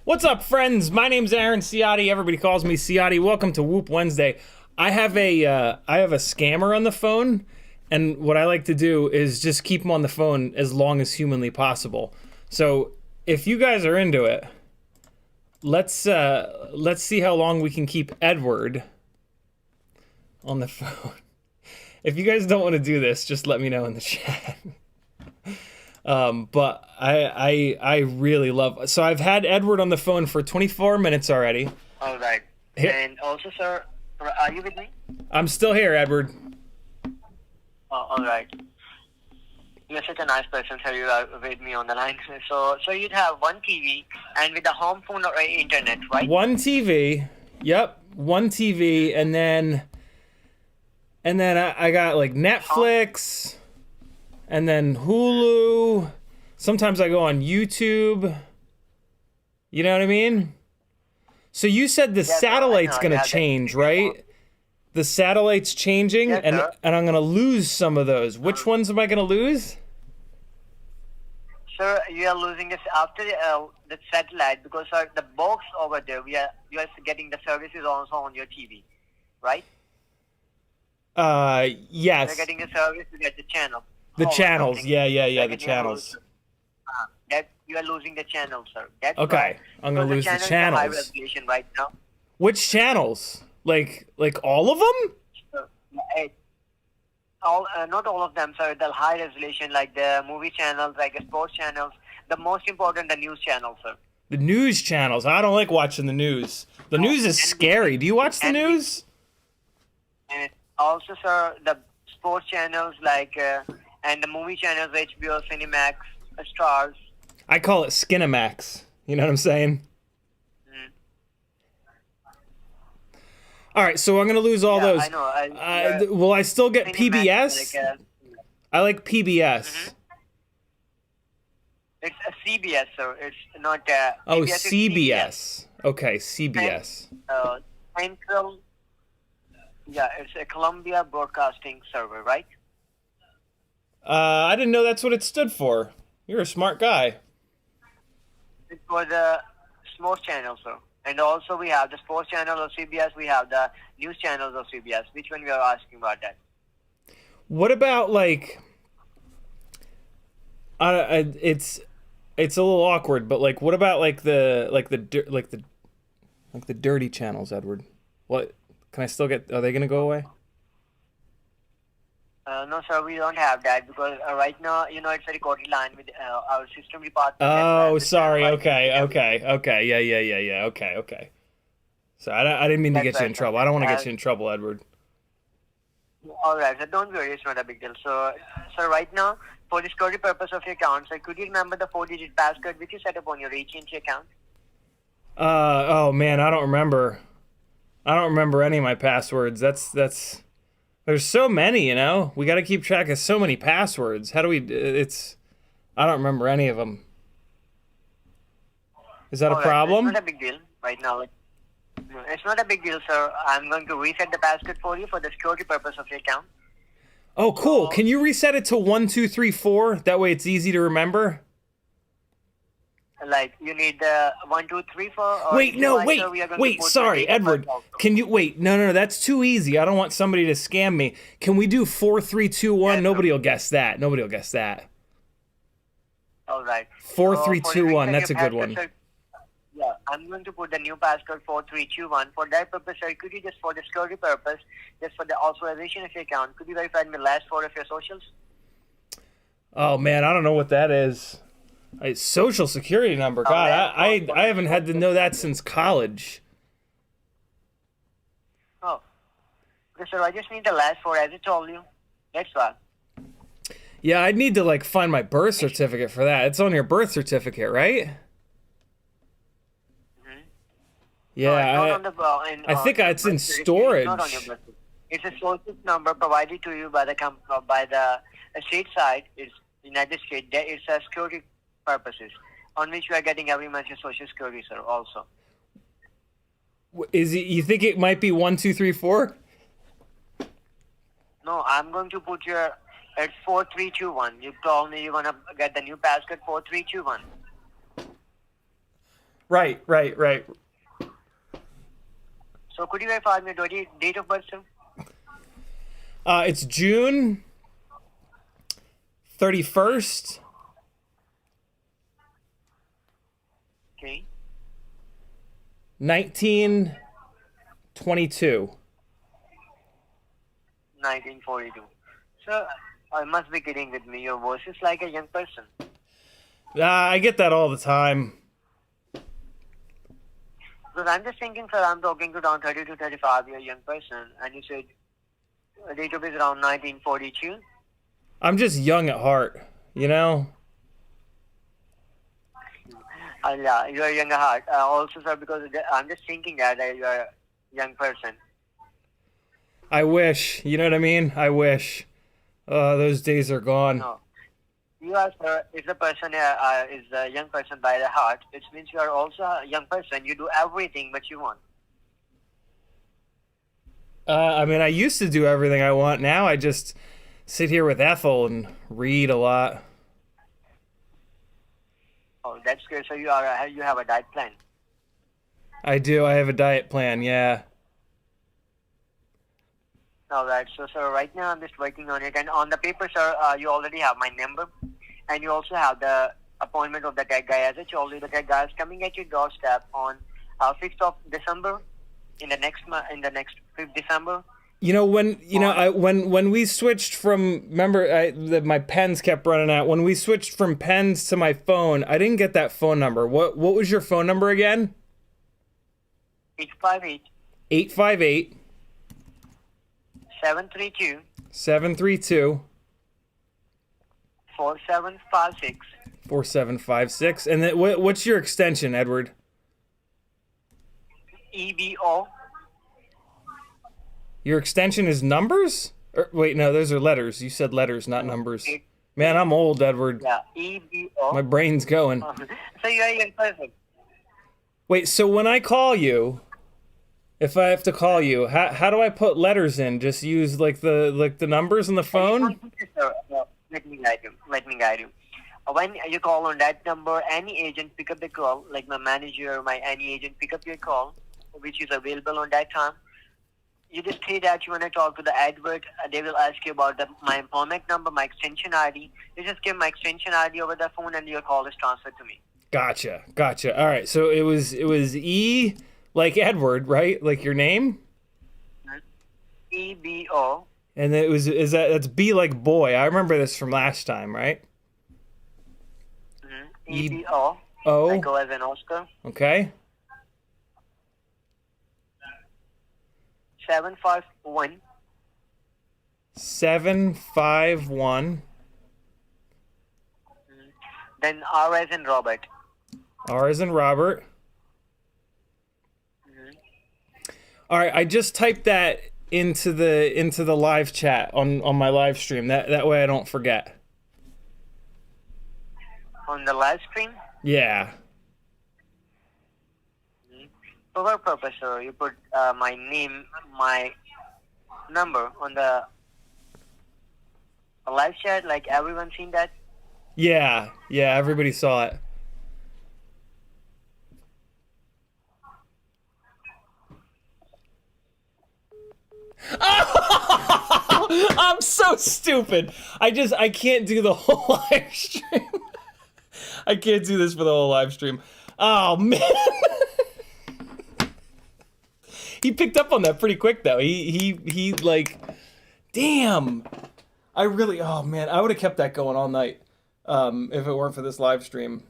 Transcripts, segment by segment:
What's up, friends? My name's Aaron Ciotti. Everybody calls me Ciotti. Welcome to Whoop Wednesday. I have a scammer on the phone, and what I like to do is just keep him on the phone as long as humanly possible. So if you guys are into it, let's see how long we can keep Edward on the phone. If you guys don't want to do this, just let me know in the chat. But I really love, so I've had Edward on the phone for 24 minutes already. All right. And also, sir, are you with me? I'm still here, Edward. All right. You're such a nice person, sir. You are with me on the line. So you'd have one TV and with a home phone or internet, right? One TV. Yep. One TV. And then I got like Netflix. And then Hulu. Sometimes I go on YouTube. You know what I mean? So you said the satellite's going to change, right? The satellite's changing, yes, and I'm going to lose some of those. Which ones am I going to lose? Sir, you are losing this after the satellite because the box over there, you are getting the services also on your TV, right? Yes. You're getting the service to get the channel. The call or channels. something. Yeah, the Like a channels. that you are losing the channel, sir. That's Okay, why, I'm gonna because lose the channels are high channels. resolution right now. Which channels? Like all of them? So, not all of them, sir. The high resolution, like the movie channels, like the sports channels. The most important, the news channels, sir. The news channels. I don't like watching the news. The news is scary. Do you watch the news? And also, sir, the sports channels, like and the movie channels, HBO, Cinemax, Stars. I call it Skinamax. You know what I'm saying? All right, so I'm gonna lose all those. I know. Will I still get Cinemax, PBS? like, I like PBS. it's a CBS, sir. It's not. Oh, PBS is CBS. Okay, CBS. Central. Yeah, it's a Columbia Broadcasting Server, right? I didn't know that's what it stood for. You're a smart guy. It's for the sports channel, sir. And also we have the sports channel of CBS. We have the news channels of CBS. Which one we are asking about that? What about like? It's a little awkward, but like, what about like the dirty channels, Edward? What can I still get? Are they gonna go away? No, sir, we don't have that because right now, it's a recorded line with our system department. Oh, sorry. Okay. Yeah. Okay. So I didn't mean to get you in trouble. I don't want to get you in trouble, Edward. All right, so don't worry, it's not a big deal. So right now, for the security purpose of your account, so could you remember the 4-digit passcode which you set up on your AT&T account? Oh man, I don't remember. I don't remember any of my passwords. That's. There's so many, we got to keep track of so many passwords. How do we, I don't remember any of them. Is that a problem? It's not a big deal right now. It's not a big deal, sir. I'm going to reset the passcode for you for the security purpose of your account. Oh, cool. Can you reset it to 1234? That way it's easy to remember. Like you need the 1, 2, 3, 4. Wait. Sorry, Edward. Can you wait? No. That's too easy. I don't want somebody to scam me. Can we do 4, 3, 2, 1? Yeah, Nobody will guess that. Nobody will guess that. All right. 4, 3, 2, 1. That's a good one. Sir, yeah, I'm going to put the new passcode 4321. For that purpose, sir, could you just for the security purpose, just for the authorization of your account, could you verify the last 4 of your socials? Oh man, I don't know what that is. Social security number. God, I haven't had to know that since college. Oh. Okay, sir, I just need the last 4 as I told you. That's all. Yeah, I'd need to find my birth certificate for that. It's on your birth certificate, right? Mm-hmm. Yeah, I think it's in storage. It's not on your birth certificate. It's a social number provided to you by the state side. It's United States. It's a security purposes on which you are getting every month your social security, sir. Also, is it? You think it might be 1, 2, 3, 4? No, I'm going to put your. It's 4321. You told me you're gonna get the new passcode 4321. Right. So could you verify me the date of birth, sir? It's June 31st. Okay. 1922. 1942. Sir, I must be kidding with me. Your voice is like a young person. I get that all the time. Because I'm just thinking, sir, I'm talking to around 30 to 35, you're a young person, and you said date of birth is around 1942. I'm just young at heart, Yeah, you are young at heart. Also, sir, because I'm just thinking that you are a young person. I wish. You know what I mean? I wish. Those days are gone. No. You are, sir, if the person is a young person by the heart, it means you are also a young person. You do everything but you want. I mean, I used to do everything I want. Now I just sit here with Ethel and read a lot. Oh, that's good. So you have a diet plan. I do. I have a diet plan, yeah. All right. So, sir, right now I'm just working on it. And on the paper, sir, you already have my number. And you also have the appointment of the tech guy. As I told you, the tech guy is coming at your doorstep on 5th of December, in the next 5th December. You know, when we switched from, remember, my pens kept running out. When we switched from pens to my phone, I didn't get that phone number. What was your phone number again? 858. 858. 732. 732. 4756. 4756. And then what's your extension, Edward? EBO. Your extension is numbers? Wait, no, those are letters. You said letters, not numbers. Man, I'm old, Edward. Yeah, EBO. My brain's going. So you are in person. Wait, so when I call you, if I have to call you, how do I put letters in? Just use like the numbers on the phone? Let me guide you. When you call on that number, any agent pick up the call, like my manager, any agent pick up your call, which is available on that time. You just say that you want to talk to the Edward. They will ask you about my employment number, my extension ID. You just give my extension ID over the phone, and your call is transferred to me. Gotcha. All right, so it was E like Edward, right? Like your name? EBO. And that's B like boy. I remember this from last time, right? EBO. O. Like O as in Oscar. Okay. 751. 751. Then R as in Robert. R as in Robert. All right, I just typed that into the live chat on my live stream. That way I don't forget. On the live stream? Yeah. For what purpose, sir? You put my name, my number on the live chat, like everyone seen that? Yeah, everybody saw it. I'm so stupid. I can't do the whole live stream. I can't do this for the whole live stream. Oh man. He picked up on that pretty quick though. He like, damn. Oh man, I would have kept that going all night if it weren't for this live stream.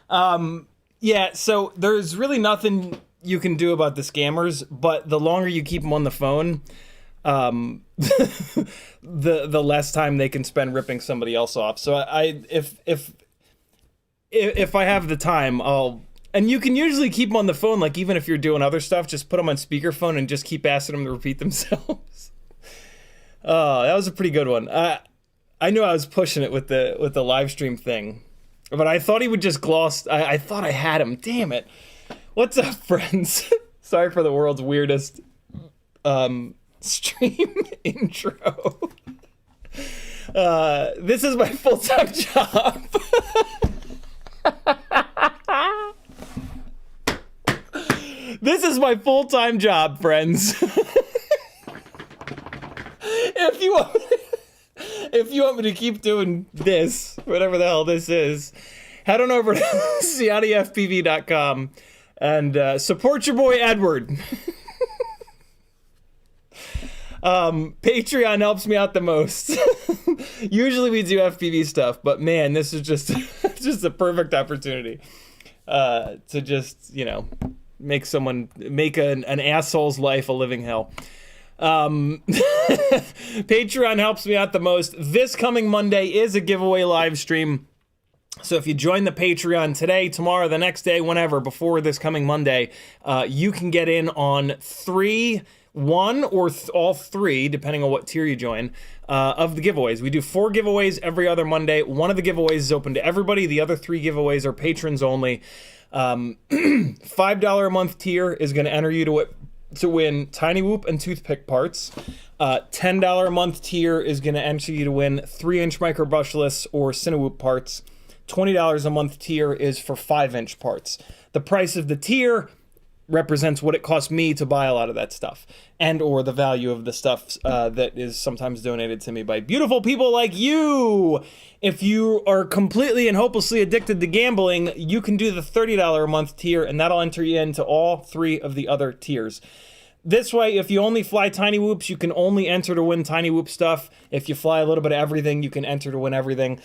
Yeah, so there's really nothing you can do about the scammers, but the longer you keep them on the phone, the less time they can spend ripping somebody else off. So if I have the time, and you can usually keep them on the phone, like even if you're doing other stuff, just put them on speakerphone and just keep asking them to repeat themselves. Oh, that was a pretty good one. I knew I was pushing it with the live stream thing, but I thought he would just gloss. I thought I had him. Damn it. What's up, friends? Sorry for the world's weirdest stream intro. This is my full-time job. This is my full-time job, friends. If you want me to keep doing this, whatever the hell this is, head on over to CiottiFPV.com and support your boy Edward. Patreon helps me out the most. Usually we do FPV stuff, but man, this is just just a perfect opportunity to just, make an asshole's life a living hell. Patreon helps me out the most. This coming Monday is a giveaway live stream. So if you join the Patreon today, tomorrow, the next day, whenever, before this coming Monday, you can get in on one or all three, depending on what tier you join, of the giveaways. We do 4 giveaways every other Monday. One of the giveaways is open to everybody. The other 3 giveaways are patrons only. $5 a month tier is going to enter you to win Tiny Whoop and toothpick parts. $10 a month tier is going to enter you to win 3-inch micro brushless or Cinewhoop parts. $20 a month tier is for 5-inch parts. The price of the tier represents what it costs me to buy a lot of that stuff, and or the value of the stuff that is sometimes donated to me by beautiful people like you. If you are completely and hopelessly addicted to gambling, you can do the $30 a month tier, and that'll enter you into all 3 of the other tiers. This way, if you only fly Tiny Whoops, you can only enter to win Tiny Whoop stuff. If you fly a little bit of everything, you can enter to win everything.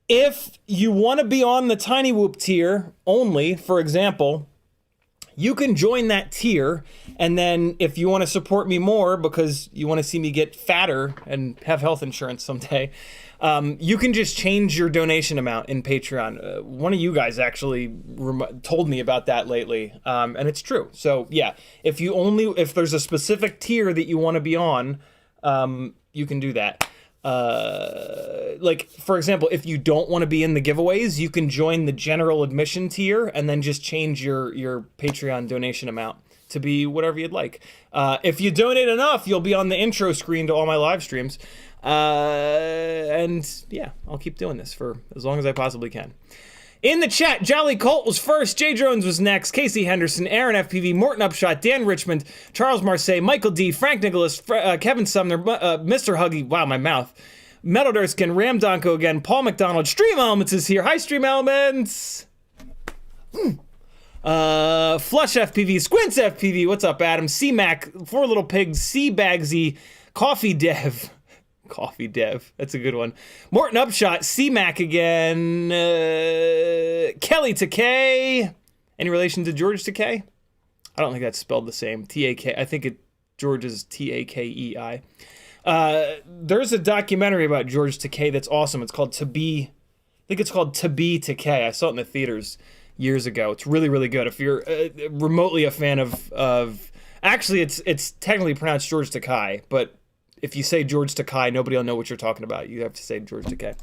If you want to be on the Tiny Whoop tier only, for example, you can join that tier, and then if you want to support me more because you want to see me get fatter and have health insurance someday, you can just change your donation amount in Patreon. One of you guys actually told me about that lately, and it's true. So yeah, if there's a specific tier that you want to be on, you can do that. Like, for example, if you don't want to be in the giveaways, you can join the general admission tier and then just change your Patreon donation amount to be whatever you'd like. If you donate enough, you'll be on the intro screen to all my live streams. And yeah, I'll keep doing this for as long as I possibly can. In the chat, Jolly Colt was first, Jay Drones was next, Casey Henderson, Aaron FPV, Morton Upshot, Dan Richmond, Charles Marseille, Michael D, Frank Nicholas, Kevin Sumner, Mr. Huggy, wow, my mouth, Metal Durskin, Ram Donko again, Paul McDonald, Stream Elements is here, hi Stream Elements, Flush FPV, Squints FPV, what's up Adam, C-Mac, Four Little Pigs, C-Bagsy, Coffee Dev, Coffee Dev, that's a good one. Morton Upshot, C-Mac again, Kelly Takei. Any relation to George Takei? I don't think that's spelled the same. T-A-K, I think George is T-A-K-E-I. There's a documentary about George Takei that's awesome. It's called To Be Takei. I saw it in the theaters years ago. It's really, really good. If you're remotely a fan of actually, it's technically pronounced George Takei, but if you say George Takei, nobody will know what you're talking about. You have to say George Takei.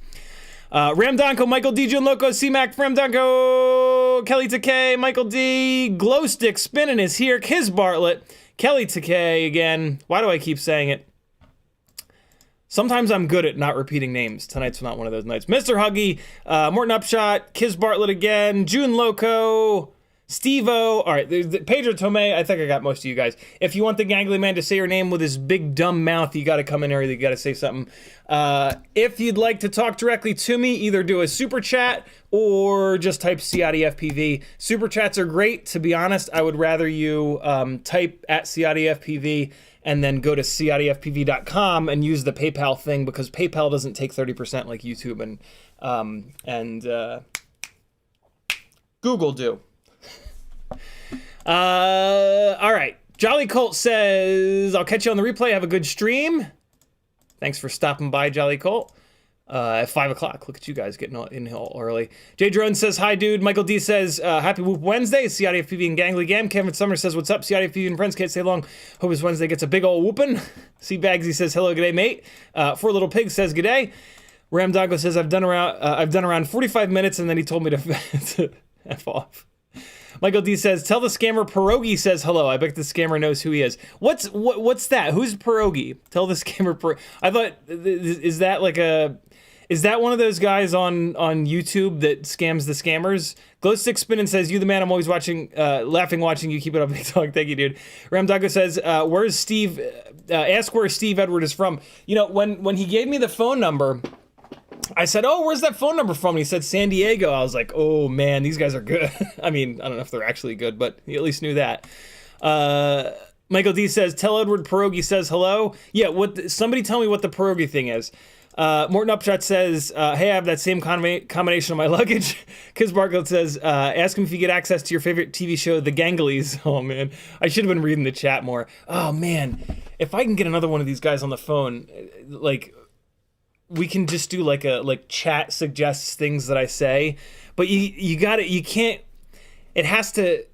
Ram Donko, Michael D, Jun Loco, C-Mac, Ram Donko, Kelly Takei, Michael D, Glow Stick Spinning is here, Kiz Bartlett, Kelly Takei again. Why do I keep saying it? Sometimes I'm good at not repeating names. Tonight's not one of those nights. Mr. Huggy, Morton Upshot, Kiz Bartlett again, June Loco, Steve-O. All right, Pedro Tomei, I think I got most of you guys. If you want the gangly man to say your name with his big dumb mouth, you got to come in here, you got to say something. If you'd like to talk directly to me, either do a super chat or just type CiottiFPV. Super chats are great. To be honest, I would rather you type at CiottiFPV and then go to CiottiFPV.com and use the PayPal thing, because PayPal doesn't take 30% like YouTube and Google do. All right. Jolly Colt says, I'll catch you on the replay. Have a good stream. Thanks for stopping by, Jolly Colt. At 5 o'clock. Look at you guys getting in here all early. Jay Drone says, hi, dude. Michael D says, happy Whoop Wednesday. CiottiFPV and Gangly Gam. Kevin Sumner says, what's up? CiottiFPV and friends can't stay long. Hope this Wednesday gets a big ol' whoopin'. C Bagsy says, hello, g'day, mate. Four Little Pigs says, g'day. Ram Doggo says, I've done around 45 minutes, and then he told me to F off. Michael D says, tell the scammer Pierogi says hello. I bet the scammer knows who he is. What's that? Who's Pierogi? Tell the scammer I thought, is that one of those guys on YouTube that scams the scammers? Glowstick Spinning says, you the man, I'm always watching, laughing watching you. Keep it up, big dog. Thank you, dude. Ramdago says, where's Steve? Ask where Steve Edward is from. You know, when he gave me the phone number, I said, oh, where's that phone number from? And he said, San Diego. I was like, oh, man, these guys are good. I mean, I don't know if they're actually good, but he at least knew that. Michael D says, tell Edward Pierogi says hello. Yeah, somebody tell me what the Pierogi thing is. Morton Upshot says, hey, I have that same combination of my luggage. Kiz Bartlett says, ask him if you get access to your favorite TV show, The Ganglies. Oh, man. I should have been reading the chat more. Oh, man. If I can get another one of these guys on the phone, like, we can just do like chat suggests things that I say, but you can't, it has to,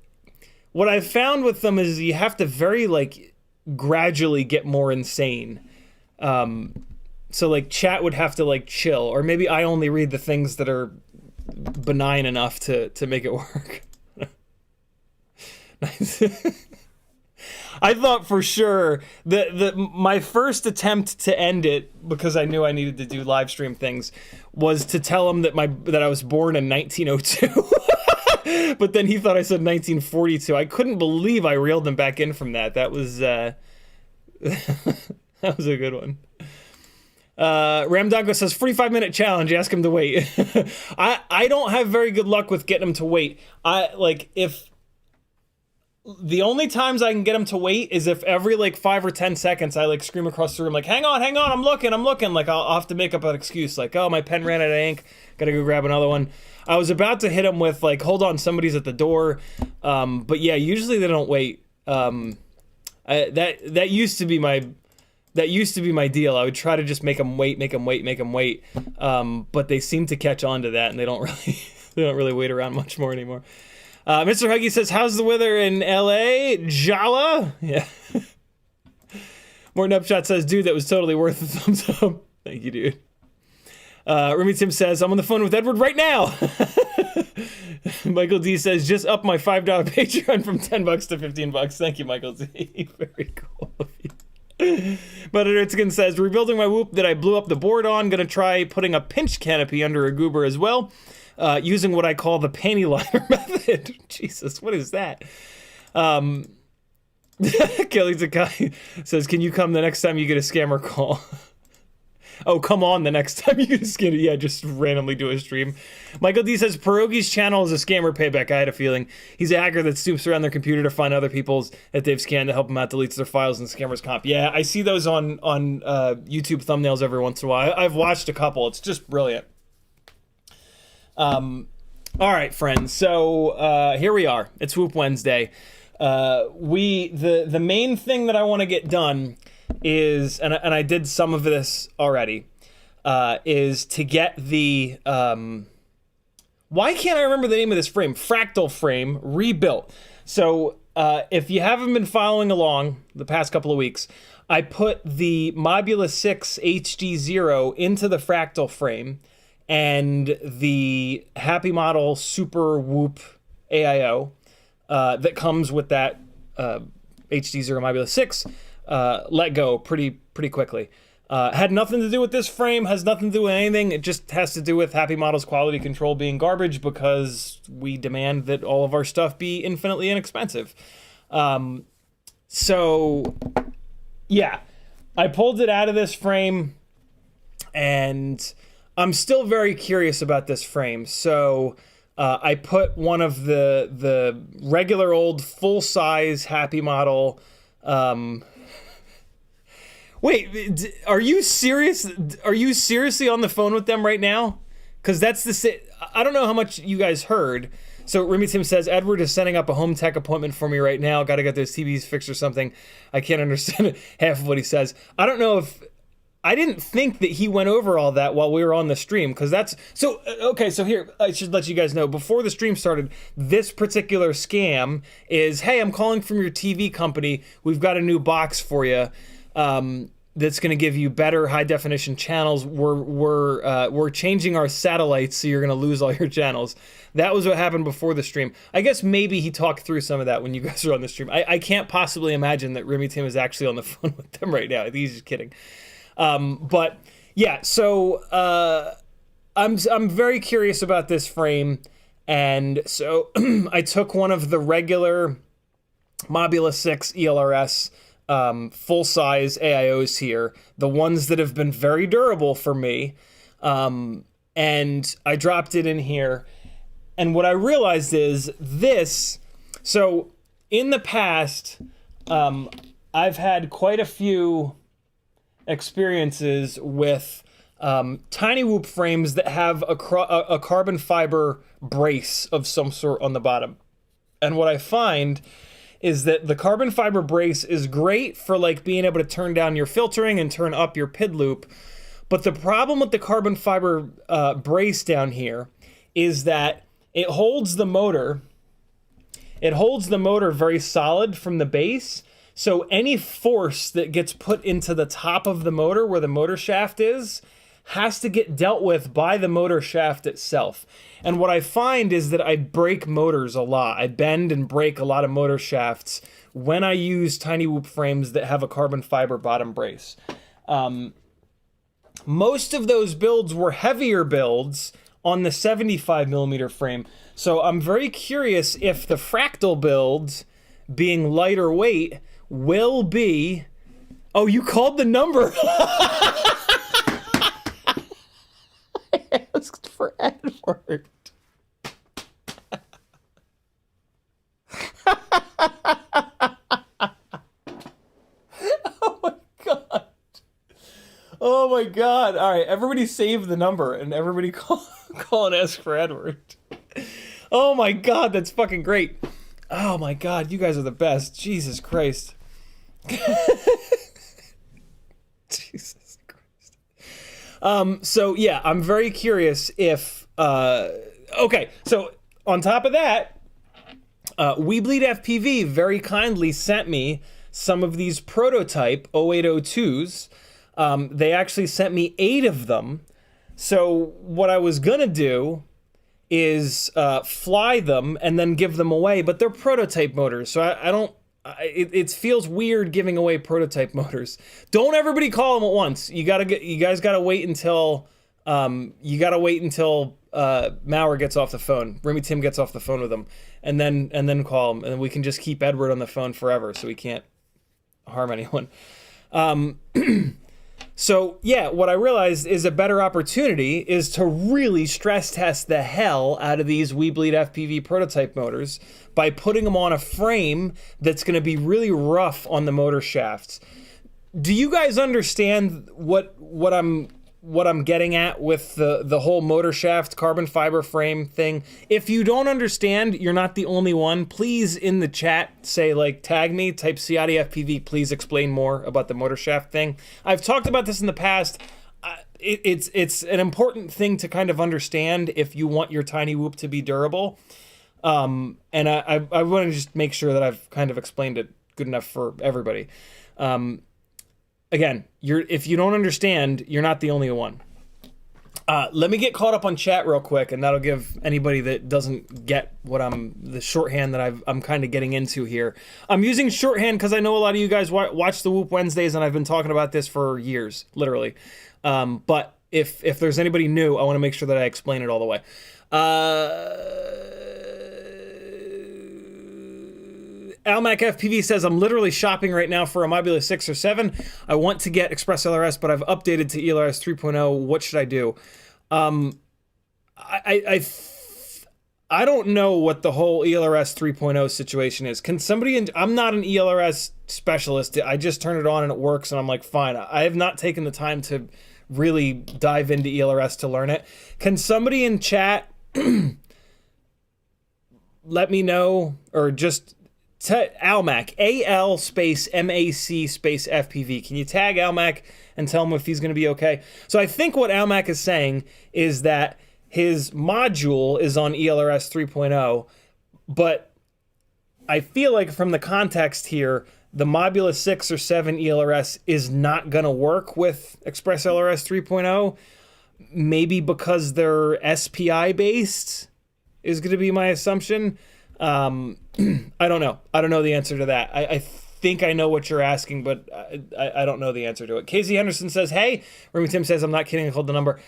what I've found with them is you have to very like gradually get more insane. So like chat would have to like chill, or maybe I only read the things that are benign enough to make it work. Nice. I thought for sure that my first attempt to end it, because I knew I needed to do live stream things, was to tell him that I was born in 1902. But then he thought I said 1942. I couldn't believe I reeled him back in from that. That was that was a good one. Ramdongo says 45-minute challenge. Ask him to wait. I don't have very good luck with getting him to wait. If the only times I can get him to wait is if every like 5 or 10 seconds I like scream across the room like, hang on, I'm looking. Like I'll have to make up an excuse like, oh, my pen ran out of ink, gotta go grab another one. I was about to hit him with like, hold on, somebody's at the door. But yeah, usually they don't wait. That used to be my deal. I would try to just make them wait. But they seem to catch on to that and they don't really wait around much more anymore. Mr. Huggy says, how's the weather in LA? Jala? Yeah. Morton Upshot says, dude, that was totally worth the thumbs up. Thank you, dude. Remy Tim says, I'm on the phone with Edward right now. Michael D says, just up my $5 Patreon from $10 to $15. Thank you, Michael D. Very cool of you. But Ritzkin says, rebuilding my whoop that I blew up the board on. Gonna try putting a pinch canopy under a goober as well. Using what I call the panty liner method. Jesus, what is that? Kelly Zakai says, can you come the next time you get a scammer call? Oh, come on the next time you get a scammer. Yeah, just randomly do a stream. Michael D says, Pierogi's channel is a scammer payback. I had a feeling. He's a hacker that snoops around their computer to find other people's that they've scanned to help them out, deletes their files, and scammers comp. Yeah, I see those on YouTube thumbnails every once in a while. I've watched a couple. It's just brilliant. All right, friends. So here we are. It's Whoop Wednesday. The main thing that I want to get done is, and I did some of this already, is to get the why can't I remember the name of this frame? Fractal frame rebuilt. So if you haven't been following along the past couple of weeks, I put the Mob6 HD0 into the Fractal frame. And the Happy Model Super Whoop AIO that comes with that HD0 Mob6 let go pretty quickly. Had nothing to do with this frame, has nothing to do with anything. It just has to do with Happy Model's quality control being garbage because we demand that all of our stuff be infinitely inexpensive. So, yeah, I pulled it out of this frame and I'm still very curious about this frame, so I put one of the regular old full-size Happy Model. Wait, are you serious? Are you seriously on the phone with them right now? Because that's I don't know how much you guys heard. So Remy Tim says, Edward is setting up a home tech appointment for me right now. Got to get those TVs fixed or something. I can't understand half of what he says. I don't know if... I didn't think that he went over all that while we were on the stream, because that's... So, okay, so here, I should let you guys know, before the stream started, this particular scam is, hey, I'm calling from your TV company. We've got a new box for you that's going to give you better high-definition channels. We're changing our satellites, so you're going to lose all your channels. That was what happened before the stream. I guess maybe he talked through some of that when you guys are on the stream. I can't possibly imagine that Remy Tim is actually on the phone with them right now. I think he's just kidding. But yeah, so I'm very curious about this frame, and so I took one of the regular Mob6 ELRS full-size AIOs here, the ones that have been very durable for me, and I dropped it in here, and what I realized is this. So in the past, I've had quite a few experiences with tiny whoop frames that have a carbon fiber brace of some sort on the bottom. And what I find is that the carbon fiber brace is great for like being able to turn down your filtering and turn up your PID loop. But the problem with the carbon fiber brace down here is that it holds the motor very solid from the base. So any force that gets put into the top of the motor where the motor shaft is has to get dealt with by the motor shaft itself. And what I find is that I break motors a lot. I bend and break a lot of motor shafts when I use tiny whoop frames that have a carbon fiber bottom brace. Most of those builds were heavier builds on the 75 millimeter frame. So I'm very curious if the Fractal builds, being lighter weight, will be... Oh, you called the number. I asked for Edward. Oh my god. Oh my god. All right, everybody save the number and everybody call and ask for Edward. Oh my god, that's fucking great. Oh my god, you guys are the best. Jesus Christ. Jesus Christ. So yeah, I'm very curious if okay, so on top of that, WeBleedFPV very kindly sent me some of these prototype 0802s. They actually sent me 8 of them. So what I was gonna do is fly them and then give them away, but they're prototype motors, so I don't. It feels weird giving away prototype motors. Don't everybody call them at once. You guys gotta wait until Maurer gets off the phone. Remy Tim gets off the phone with them, and then call him, and we can just keep Edward on the phone forever, so he can't harm anyone. So yeah, what I realized is a better opportunity is to really stress test the hell out of these WeBleedFPV prototype motors by putting them on a frame that's going to be really rough on the motor shafts. Do you guys understand what I'm getting at with the whole motor shaft carbon fiber frame thing? If you don't understand, you're not the only one. Please in the chat say, like, tag me, type CiottiFPV, please explain more about the motor shaft thing. I've talked about this in the past. It's an important thing to kind of understand if you want your tiny whoop to be durable. And I want to just make sure that I've kind of explained it good enough for everybody. Again, if you don't understand, you're not the only one. Let me get caught up on chat real quick, and that'll give anybody that doesn't get the shorthand that I'm kind of getting into here. I'm using shorthand because I know a lot of you guys watch the Whoop Wednesdays, and I've been talking about this for years, literally. But if there's anybody new, I want to make sure that I explain it all the way. Almac FPV says, I'm literally shopping right now for a Mobula 6 or 7. I want to get Express LRS, but I've updated to ELRS 3.0. What should I do? I don't know what the whole ELRS 3.0 situation is. Can somebody, I'm not an ELRS specialist. I just turn it on and it works and I'm like, fine. I have not taken the time to really dive into ELRS to learn it. Can somebody in chat let me know, or just Almac, AL space MAC space FPV. Can you tag Almac and tell him if he's going to be okay? So I think what Almac is saying is that his module is on ELRS 3.0, but I feel like from the context here, the Mobula 6 or 7 ELRS is not going to work with Express LRS 3.0, maybe because they're SPI based is going to be my assumption. I don't know. I don't know the answer to that. I think I know what you're asking, but I don't know the answer to it. Casey Henderson says, hey. Remy Tim says, I'm not kidding, I called the number.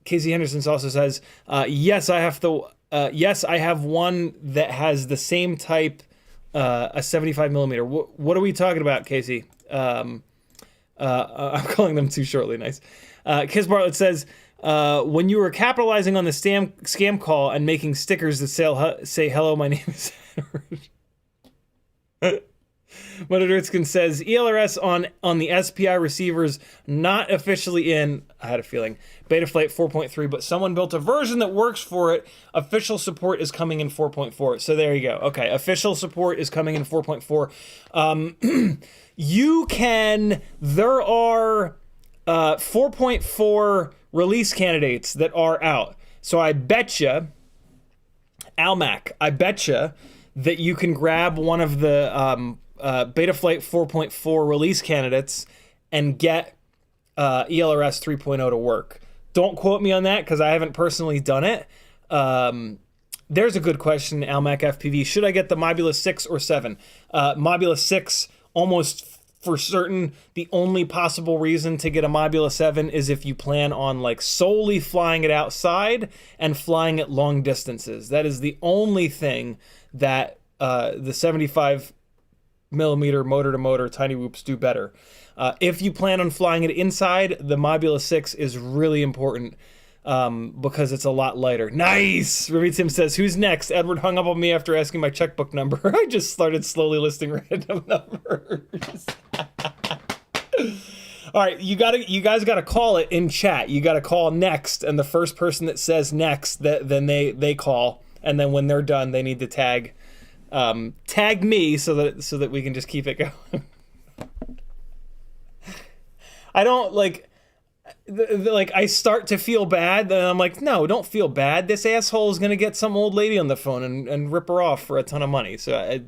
Casey Henderson also says, yes, I have one that has the same type, a 75 millimeter. What are we talking about, Casey? I'm calling them too shortly. Nice. Kiz Bartlett says, when you were capitalizing on the scam call and making stickers that say hello, my name is Edward. Motoritskin says, ELRS on the SPI receivers not officially in, I had a feeling, Betaflight 4.3, but someone built a version that works for it. Official support is coming in 4.4. So there you go. Okay, official support is coming in 4.4. There are 4.4 release candidates that are out. So I betcha, Almac, that you can grab one of the Betaflight 4.4 release candidates and get ELRS 3.0 to work. Don't quote me on that because I haven't personally done it. There's a good question, Almac FPV. Should I get the Mobula 6 or 7? Mobula 6, almost for certain, the only possible reason to get a Mobula 7 is if you plan on like solely flying it outside and flying it long distances. That is the only thing that the 75 millimeter motor to motor tiny whoops do better. If you plan on flying it inside, the Mobula 6 is really important because it's a lot lighter. Nice! Ruby Tim says, who's next? Edward hung up on me after asking my checkbook number. I just started slowly listing random numbers. All right, you guys gotta call it in chat. You gotta call next, and the first person that says next, then they call, and then when they're done, they need to tag me so that we can just keep it going. I don't like I start to feel bad, then I'm like, no, don't feel bad. This asshole is gonna get some old lady on the phone and rip her off for a ton of money. So I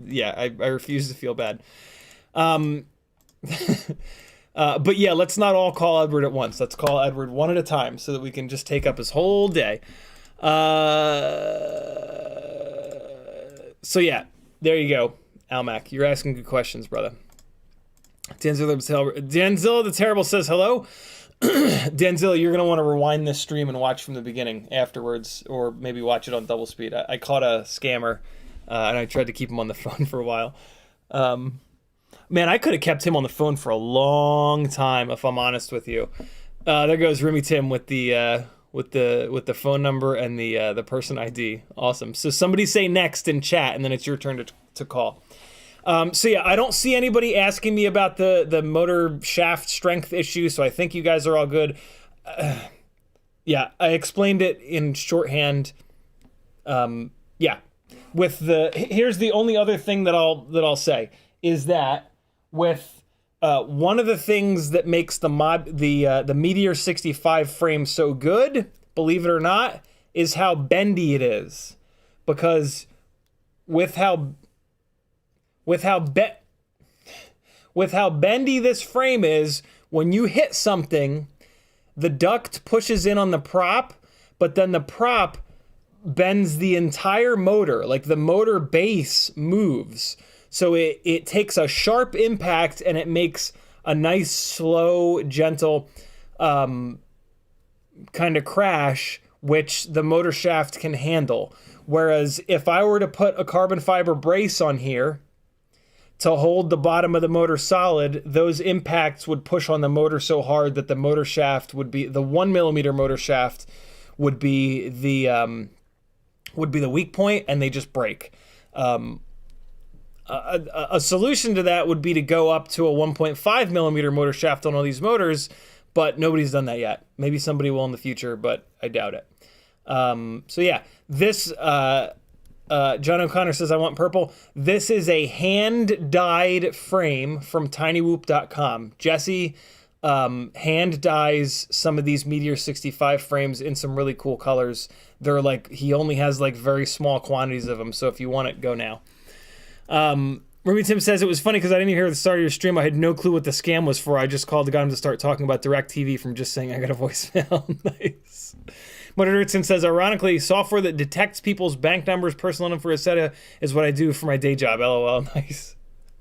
refuse to feel bad. But yeah, let's not all call Edward at once. Let's call Edward one at a time so that we can just take up his whole day. So yeah, there you go, Almac. You're asking good questions, brother. Danzilla the Terrible says hello. Danzilla, you're going to want to rewind this stream and watch from the beginning afterwards, or maybe watch it on double speed. I caught a scammer, and I tried to keep him on the phone for a while. Man, I could have kept him on the phone for a long time, if I'm honest with you. There goes Remy Tim with the phone number and the person ID. Awesome. So somebody say next in chat, and then it's your turn to call. So yeah, I don't see anybody asking me about the motor shaft strength issue, so I think you guys are all good. Yeah, I explained it in shorthand. Yeah, here's the only other thing that I'll say is that with one of the things that makes the Meteor 65 frame so good, believe it or not, is how bendy it is, because with how bendy this frame is, when you hit something, the duct pushes in on the prop, but then the prop bends the entire motor, like the motor base moves. So it takes a sharp impact and it makes a nice, slow, gentle kind of crash, which the motor shaft can handle. Whereas if I were to put a carbon fiber brace on here to hold the bottom of the motor solid, those impacts would push on the motor so hard that the motor shaft would be, the 1 millimeter motor shaft would be the weak point, and they just break. A solution to that would be to go up to a 1.5 millimeter motor shaft on all these motors, but nobody's done that yet. Maybe somebody will in the future, but I doubt it. So yeah, this, John O'Connor says, I want purple. This is a hand-dyed frame from tinywhoop.com. Jesse hand dyes some of these Meteor 65 frames in some really cool colors. They're like, he only has like very small quantities of them, so if you want it, go now. Ruby Tim says, it was funny because I didn't even hear the start of your stream. I had no clue what the scam was for. I just called the guy to start talking about DirecTV from just saying I got a voicemail. Nice. Moderatson says, ironically, software that detects people's bank numbers, personal info, etc. is what I do for my day job. LOL. Nice.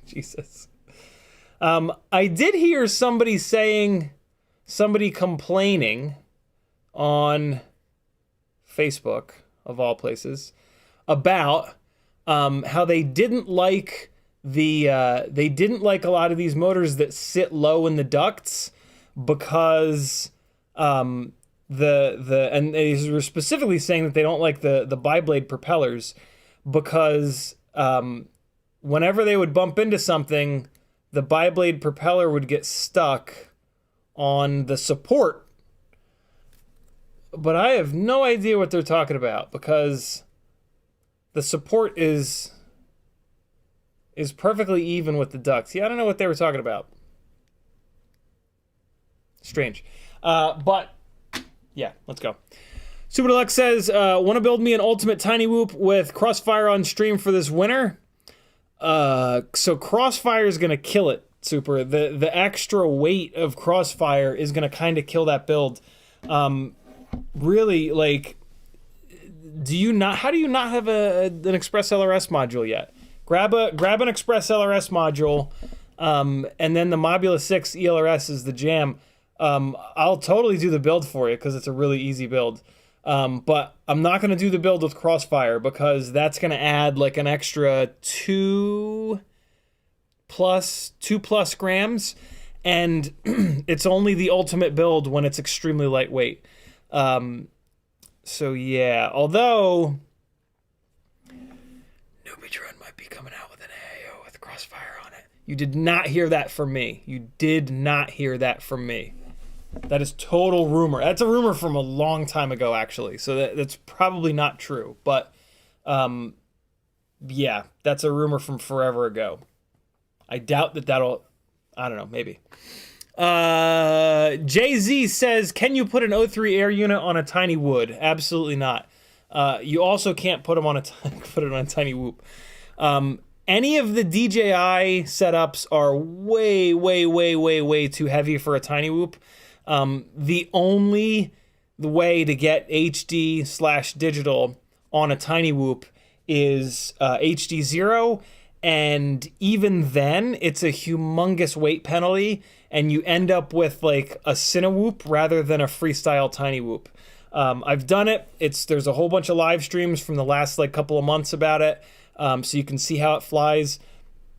Jesus. I did hear somebody complaining on Facebook, of all places, about how they didn't like a lot of these motors that sit low in the ducts because and they were specifically saying that they don't like the biblade propellers because whenever they would bump into something, the biblade propeller would get stuck on the support. But I have no idea what they're talking about because the support is perfectly even with the ducts. Yeah, I don't know what they were talking about. Strange. But yeah, let's go. Super Deluxe says, want to build me an ultimate tiny whoop with Crossfire on stream for this winter? So Crossfire is going to kill it, Super. The extra weight of Crossfire is going to kind of kill that build. Really, like, how do you not have an Express LRS module yet? Grab an Express LRS module, And then the Mob6 ELRS is the jam. I'll totally do the build for you because it's a really easy build. But I'm not going to do the build with Crossfire because that's going to add like an extra 2+ grams. And it's only the ultimate build when it's extremely lightweight. So yeah, although Newbie Drone might be coming out with an AIO with Crossfire on it. You did not hear that from me. You did not hear that from me. That is total rumor. That's a rumor from a long time ago, actually. So that's probably not true. But yeah, that's a rumor from forever ago. I doubt that that'll... I don't know, maybe. Jay-Z says, can you put an O3 air unit on a tiny wood? Absolutely not. You also can't put them on put it on a tiny whoop. Any of the DJI setups are way, way, way, way, way too heavy for a tiny whoop. The only way to get HD/digital on a tiny whoop is HD 0. And even then, it's a humongous weight penalty, and you end up with like a Cinewhoop rather than a freestyle tiny whoop. I've done it. There's a whole bunch of live streams from the last like couple of months about it, so you can see how it flies.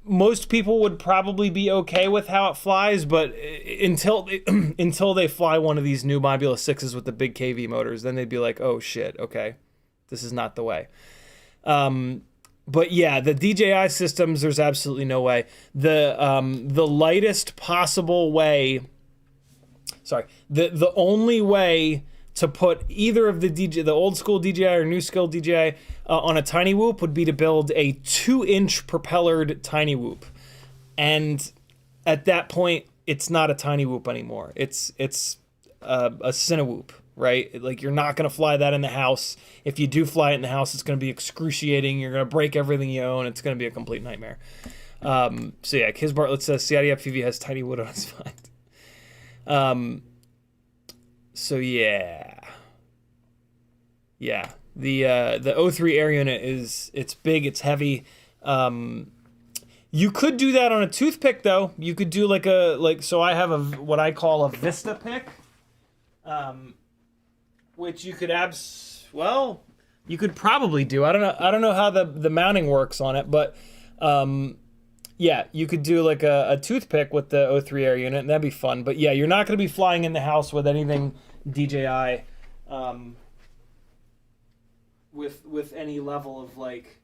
Most people would probably be okay with how it flies, but until they fly one of these new Mob6 6s with the big KV motors, then they'd be like, oh shit, okay, this is not the way. But yeah, the DJI systems, there's absolutely no way. The lightest possible way, the only way to put either of the old school DJI or new school DJI on a tiny whoop would be to build a 2-inch propellered tiny whoop. And at that point, it's not a tiny whoop anymore. It's a Cinewhoop. Right? Like, you're not going to fly that in the house. If you do fly it in the house, it's going to be excruciating. You're going to break everything you own. It's going to be a complete nightmare. So yeah, Kiz Bartlett says CiottiFPV has tiny wood on its spine. So yeah. Yeah. The O3 air unit it's big, it's heavy. You could do that on a toothpick though. You could do so I have what I call a Vista pick. Which you could you could probably do. I don't know how the mounting works on it, but yeah, you could do like a toothpick with the O3 air unit, and that'd be fun. But yeah, you're not going to be flying in the house with anything DJI with any level of like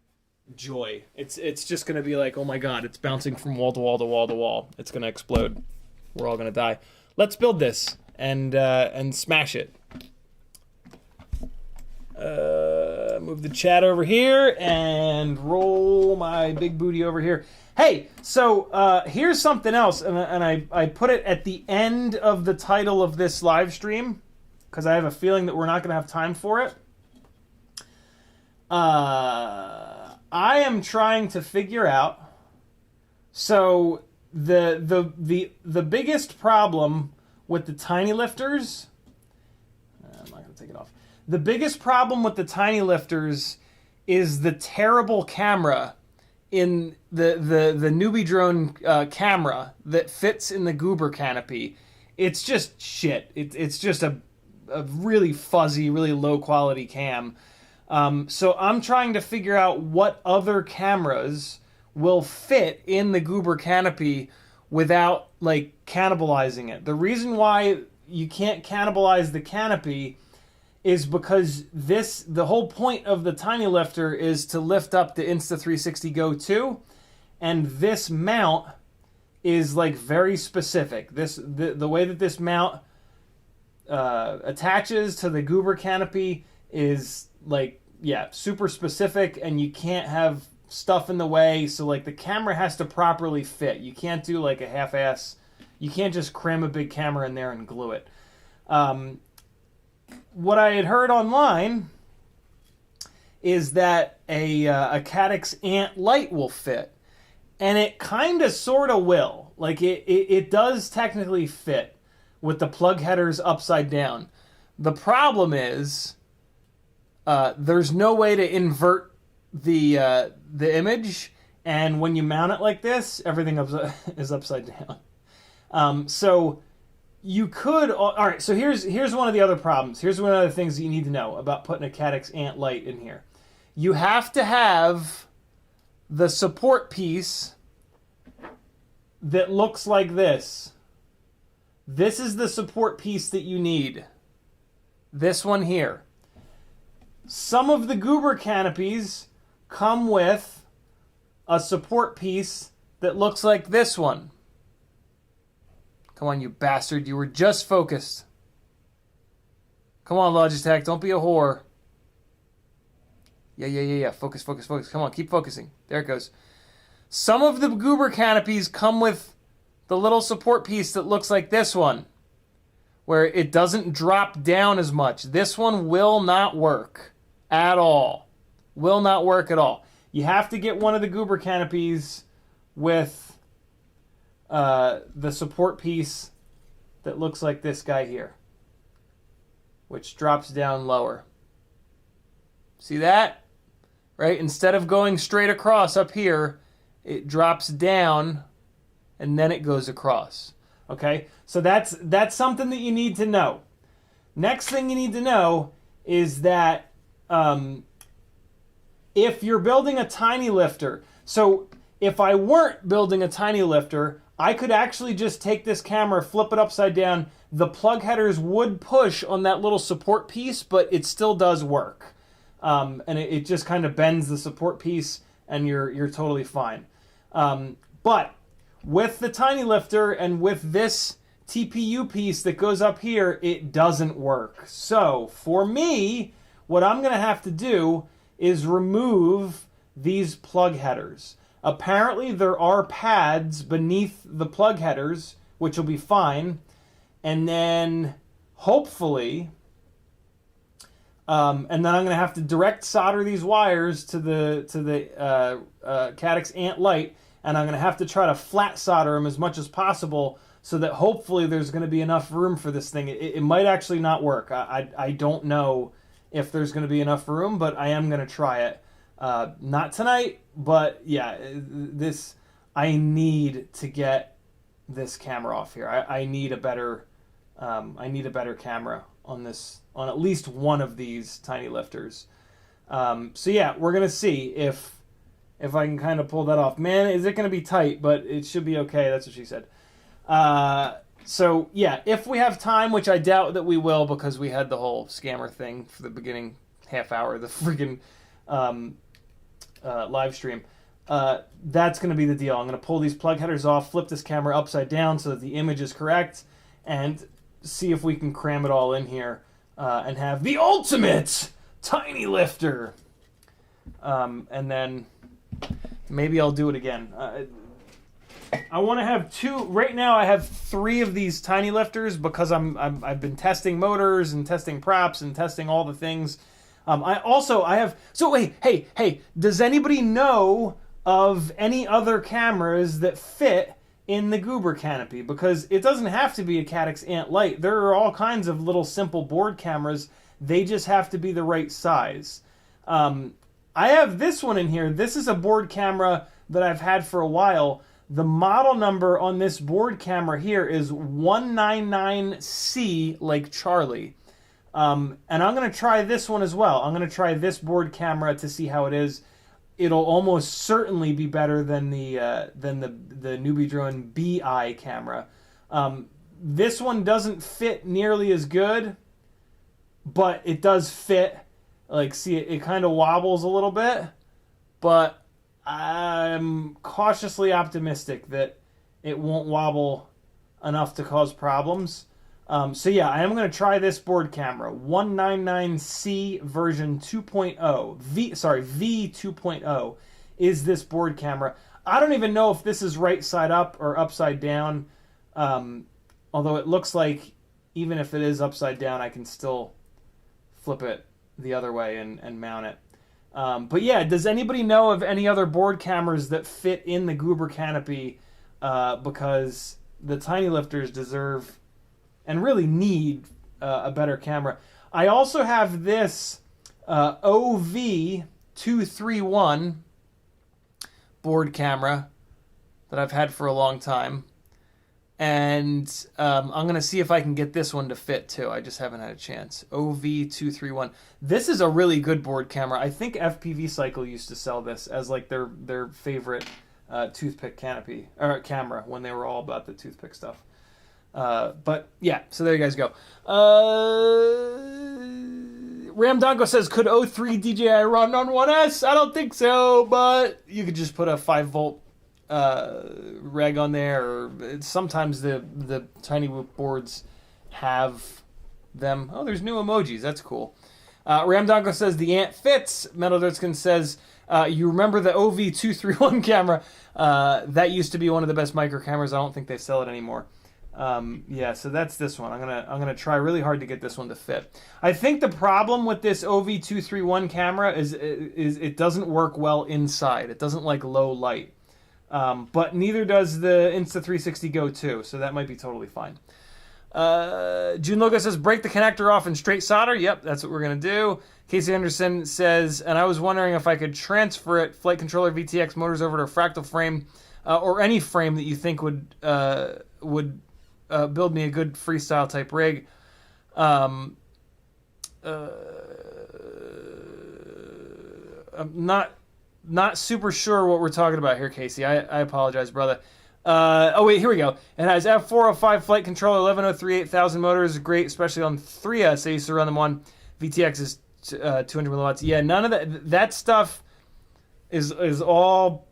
joy. It's just going to be like, oh my god, it's bouncing from wall to wall to wall to wall. It's going to explode. We're all going to die. Let's build this and smash it. Move the chat over here and roll my big booty over here. Hey, so here's something else, and I put it at the end of the title of this live stream because I have a feeling that we're not going to have time for it. I am trying to figure out. So the biggest problem with the Tinylifters. I'm not going to take it off. The biggest problem with the Tinylifters is the terrible camera in the Newbie Drone camera that fits in the Goober Canopy. It's just shit. It's just a really fuzzy, really low quality cam. So I'm trying to figure out what other cameras will fit in the Goober Canopy without like cannibalizing it. The reason why you can't cannibalize the canopy is because the whole point of the Tinylifter is to lift up the Insta360 Go 2, and this mount is like very specific. The way that this mount attaches to the Goober Canopy is like, yeah, super specific, and you can't have stuff in the way, so like the camera has to properly fit. You can't do like a half-ass, you can't just cram a big camera in there and glue it. What I had heard online is that a Caddx Ant Lite will fit. And it kind of sort of will. Like, it does technically fit with the plug headers upside down. The problem is there's no way to invert the image, And when you mount it like this, everything is upside down. So you could, all right, so here's one of the other problems. Here's one of the things that you need to know about putting a Caddx Ant Lite in here. You have to have the support piece that looks like this. This is the support piece that you need. This one here. Some of the Goober canopies come with a support piece that looks like this one. Come on, you bastard. You were just focused. Come on, Logitech. Don't be a whore. Yeah. Focus. Come on, keep focusing. There it goes. Some of the Goober canopies come with the little support piece that looks like this one, where it doesn't drop down as much. This one will not work at all. Will not work at all. You have to get one of the Goober canopies with the support piece that looks like this guy here, which drops down lower. See that? Right? Instead of going straight across up here, it drops down and then it goes across. Okay? So that's something that you need to know. Next thing you need to know is that if you're building a Tinylifter, so if I weren't building a Tinylifter, I could actually just take this camera, flip it upside down. The plug headers would push on that little support piece, but it still does work. And it just kind of bends the support piece, and you're totally fine. But with the Tinylifter and with this TPU piece that goes up here, it doesn't work. So for me, what I'm going to have to do is remove these plug headers. Apparently there are pads beneath the plug headers, which will be fine. And then hopefully, and then I'm going to have to direct solder these wires to the Caddx Ant Lite, and I'm going to have to try to flat solder them as much as possible so that hopefully there's going to be enough room for this thing. It might actually not work. I don't know if there's going to be enough room, but I am going to try it. Not tonight, but yeah, I need to get this camera off here. I need a better camera on at least one of these Tinylifters. So yeah, we're gonna see if I can kind of pull that off. Man, is it gonna be tight? But it should be okay. That's what she said. So yeah, if we have time, which I doubt that we will, because we had the whole scammer thing for the beginning half hour of the freaking live stream. That's going to be the deal. I'm going to pull these plug headers off, flip this camera upside down so that the image is correct, and see if we can cram it all in here and have the ultimate Tinylifter. And then maybe I'll do it again. I want to have two. Right now I have 3 of these Tinylifters because I've been testing motors and testing props and testing all the things. I have. So wait, hey, does anybody know of any other cameras that fit in the Goober Canopy? Because it doesn't have to be a Caddx Ant Lite. There are all kinds of little simple board cameras. They just have to be the right size. I have this one in here. This is a board camera that I've had for a while. The model number on this board camera here is 199C, like Charlie. And I'm going to try this one as well. I'm going to try this board camera to see how it is. It'll almost certainly be better than the Newbie Drone BI camera. This one doesn't fit nearly as good, but it does fit. Like, see, it kind of wobbles a little bit, but I'm cautiously optimistic that it won't wobble enough to cause problems. So yeah, I am going to try this board camera, 199C version 2.0, V 2.0 is this board camera. I don't even know if this is right side up or upside down, although it looks like even if it is upside down, I can still flip it the other way and mount it. But yeah, does anybody know of any other board cameras that fit in the Goober Canopy? Because the Tinylifters deserve and really need a better camera. I also have this OV231 board camera that I've had for a long time. And I'm going to see if I can get this one to fit too. I just haven't had a chance. OV231. This is a really good board camera. I think FPV Cycle used to sell this as like their favorite toothpick canopy or camera when they were all about the toothpick stuff. But yeah, so there you guys go. Ramdongo says, could O3 DJI run on 1S? I don't think so, but you could just put a 5-volt reg on there, or sometimes the Tiny Whoop boards have them. Oh, there's new emojis. That's cool. Ramdongo says the ant fits. Metal Dirtskin says you remember the OV231 camera? That used to be one of the best micro cameras. I don't think they sell it anymore. Yeah, so that's this one. I'm gonna try really hard to get this one to fit. I think the problem with this OV231 camera is it doesn't work well inside. It doesn't like low light. But neither does the Insta360 Go 2, so that might be totally fine. June Loga says, break the connector off and straight solder. Yep, that's what we're going to do. Casey Anderson says, and I was wondering if I could transfer it, flight controller VTX motors over to a fractal frame, or any frame that you think would build me a good freestyle type rig. I'm not super sure what we're talking about here, Casey. I apologize, brother. Oh, wait, here we go. It has F405 flight controller, 1103 8000 motors. Great, especially on 3S. I used to run them on. VTX is 200 milliwatts. Yeah, none of that. That stuff is all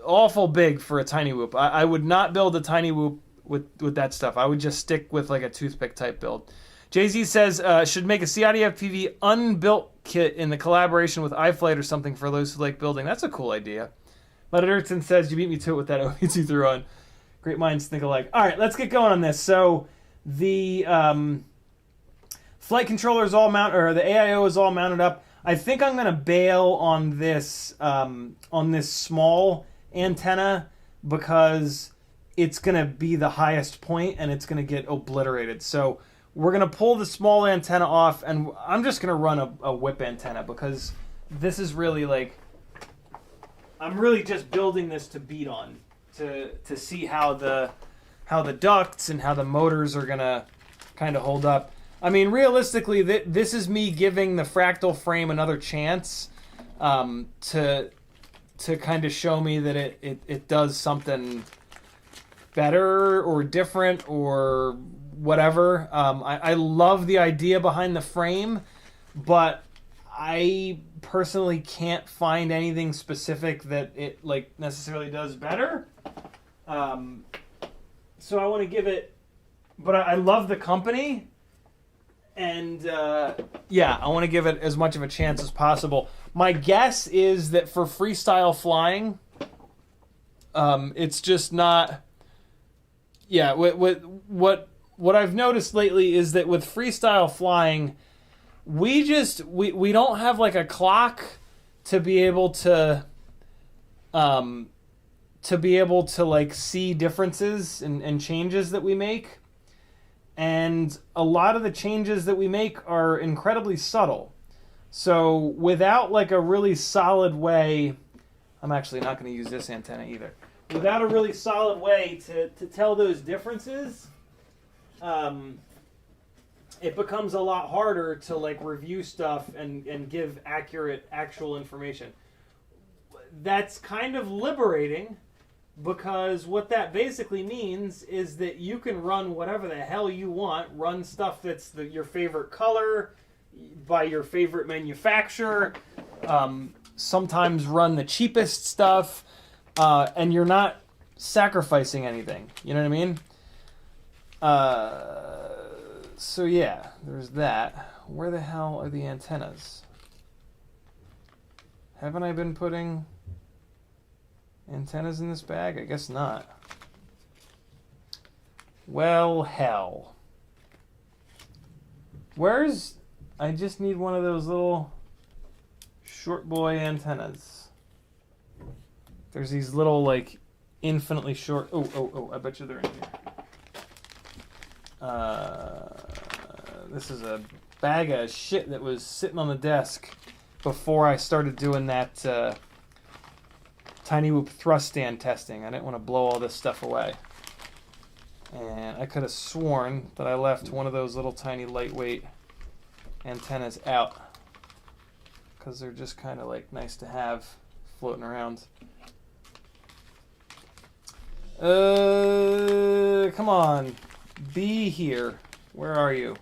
awful big for a Tiny Whoop. I would not build a Tiny Whoop with that stuff. I would just stick with like a toothpick type build. Jay-Z says, should make a CiottiFPV unbuilt kit in the collaboration with iFlight or something for those who like building. That's a cool idea. Leonard Erickson says, you beat me to it with that OV2 threw on. Great minds think alike. All right, let's get going on this. So the flight controller is all mounted, or the AIO is all mounted up. I think I'm going to bail on this small antenna because it's going to be the highest point and it's going to get obliterated. So we're going to pull the small antenna off, and I'm just going to run a whip antenna because this is really like, I'm really just building this to beat on, to see how the ducts and how the motors are going to kind of hold up. I mean, realistically, this is me giving the fractal frame another chance to kind of show me that it does something better or different or whatever. I love the idea behind the frame, but I personally can't find anything specific that it like necessarily does better. So I want to give it, but I love the company, and yeah, I want to give it as much of a chance as possible. My guess is that for freestyle flying, it's just not. Yeah, what I've noticed lately is that with freestyle flying, we don't have like a clock to be able to like see differences and changes that we make. And a lot of the changes that we make are incredibly subtle. So without like a really solid way, I'm actually not going to use this antenna either. Without a really solid way to tell those differences, it becomes a lot harder to like review stuff and give accurate, actual information. That's kind of liberating, because what that basically means is that you can run whatever the hell you want, run stuff that's your favorite color, by your favorite manufacturer, sometimes run the cheapest stuff, and you're not sacrificing anything. You know what I mean? So yeah, there's that. Where the hell are the antennas? Haven't I been putting antennas in this bag? I guess not. Well, hell. I just need one of those little short boy antennas. There's these little, like, infinitely short... Oh, I bet you they're in here. This is a bag of shit that was sitting on the desk before I started doing that Tiny Whoop thrust stand testing. I didn't want to blow all this stuff away. And I could have sworn that I left one of those little tiny lightweight antennas out, because they're just kind of like nice to have floating around. Come on. Be here. Where are you?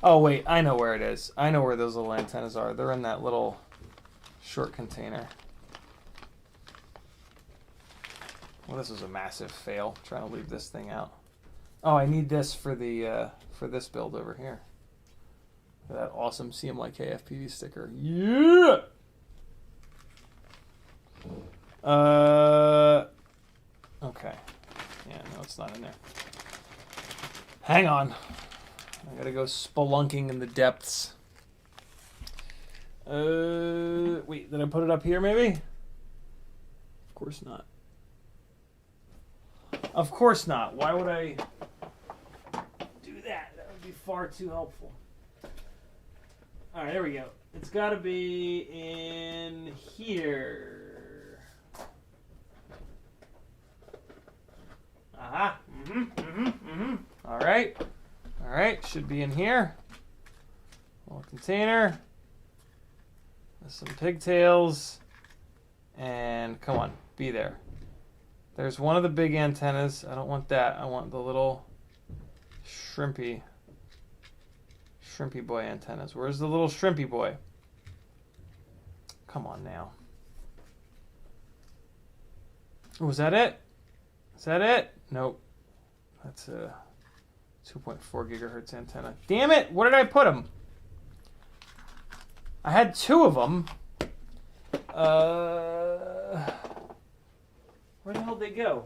Oh, wait. I know where it is. I know where those little antennas are. They're in that little short container. Well, this was a massive fail, trying to leave this thing out. Oh, I need this for the for this build over here. That awesome CiottiFPV sticker. Yeah! Okay. Yeah, no, it's not in there. Hang on. I gotta go spelunking in the depths. Wait, did I put it up here maybe? Of course not. Of course not. Why would I do that? That would be far too helpful. All right, there we go. It's got to be in here. Aha. All right. All right. Should be in here. Little container. With some pigtails. And come on, be there. There's one of the big antennas. I don't want that. I want the little shrimpy boy antennas. Where's the little shrimpy boy? Come on now. Oh, is that it? Is that it? Nope. That's a 2.4 gigahertz antenna. Damn it! Where did I put them? I had two of them. Where the hell did they go?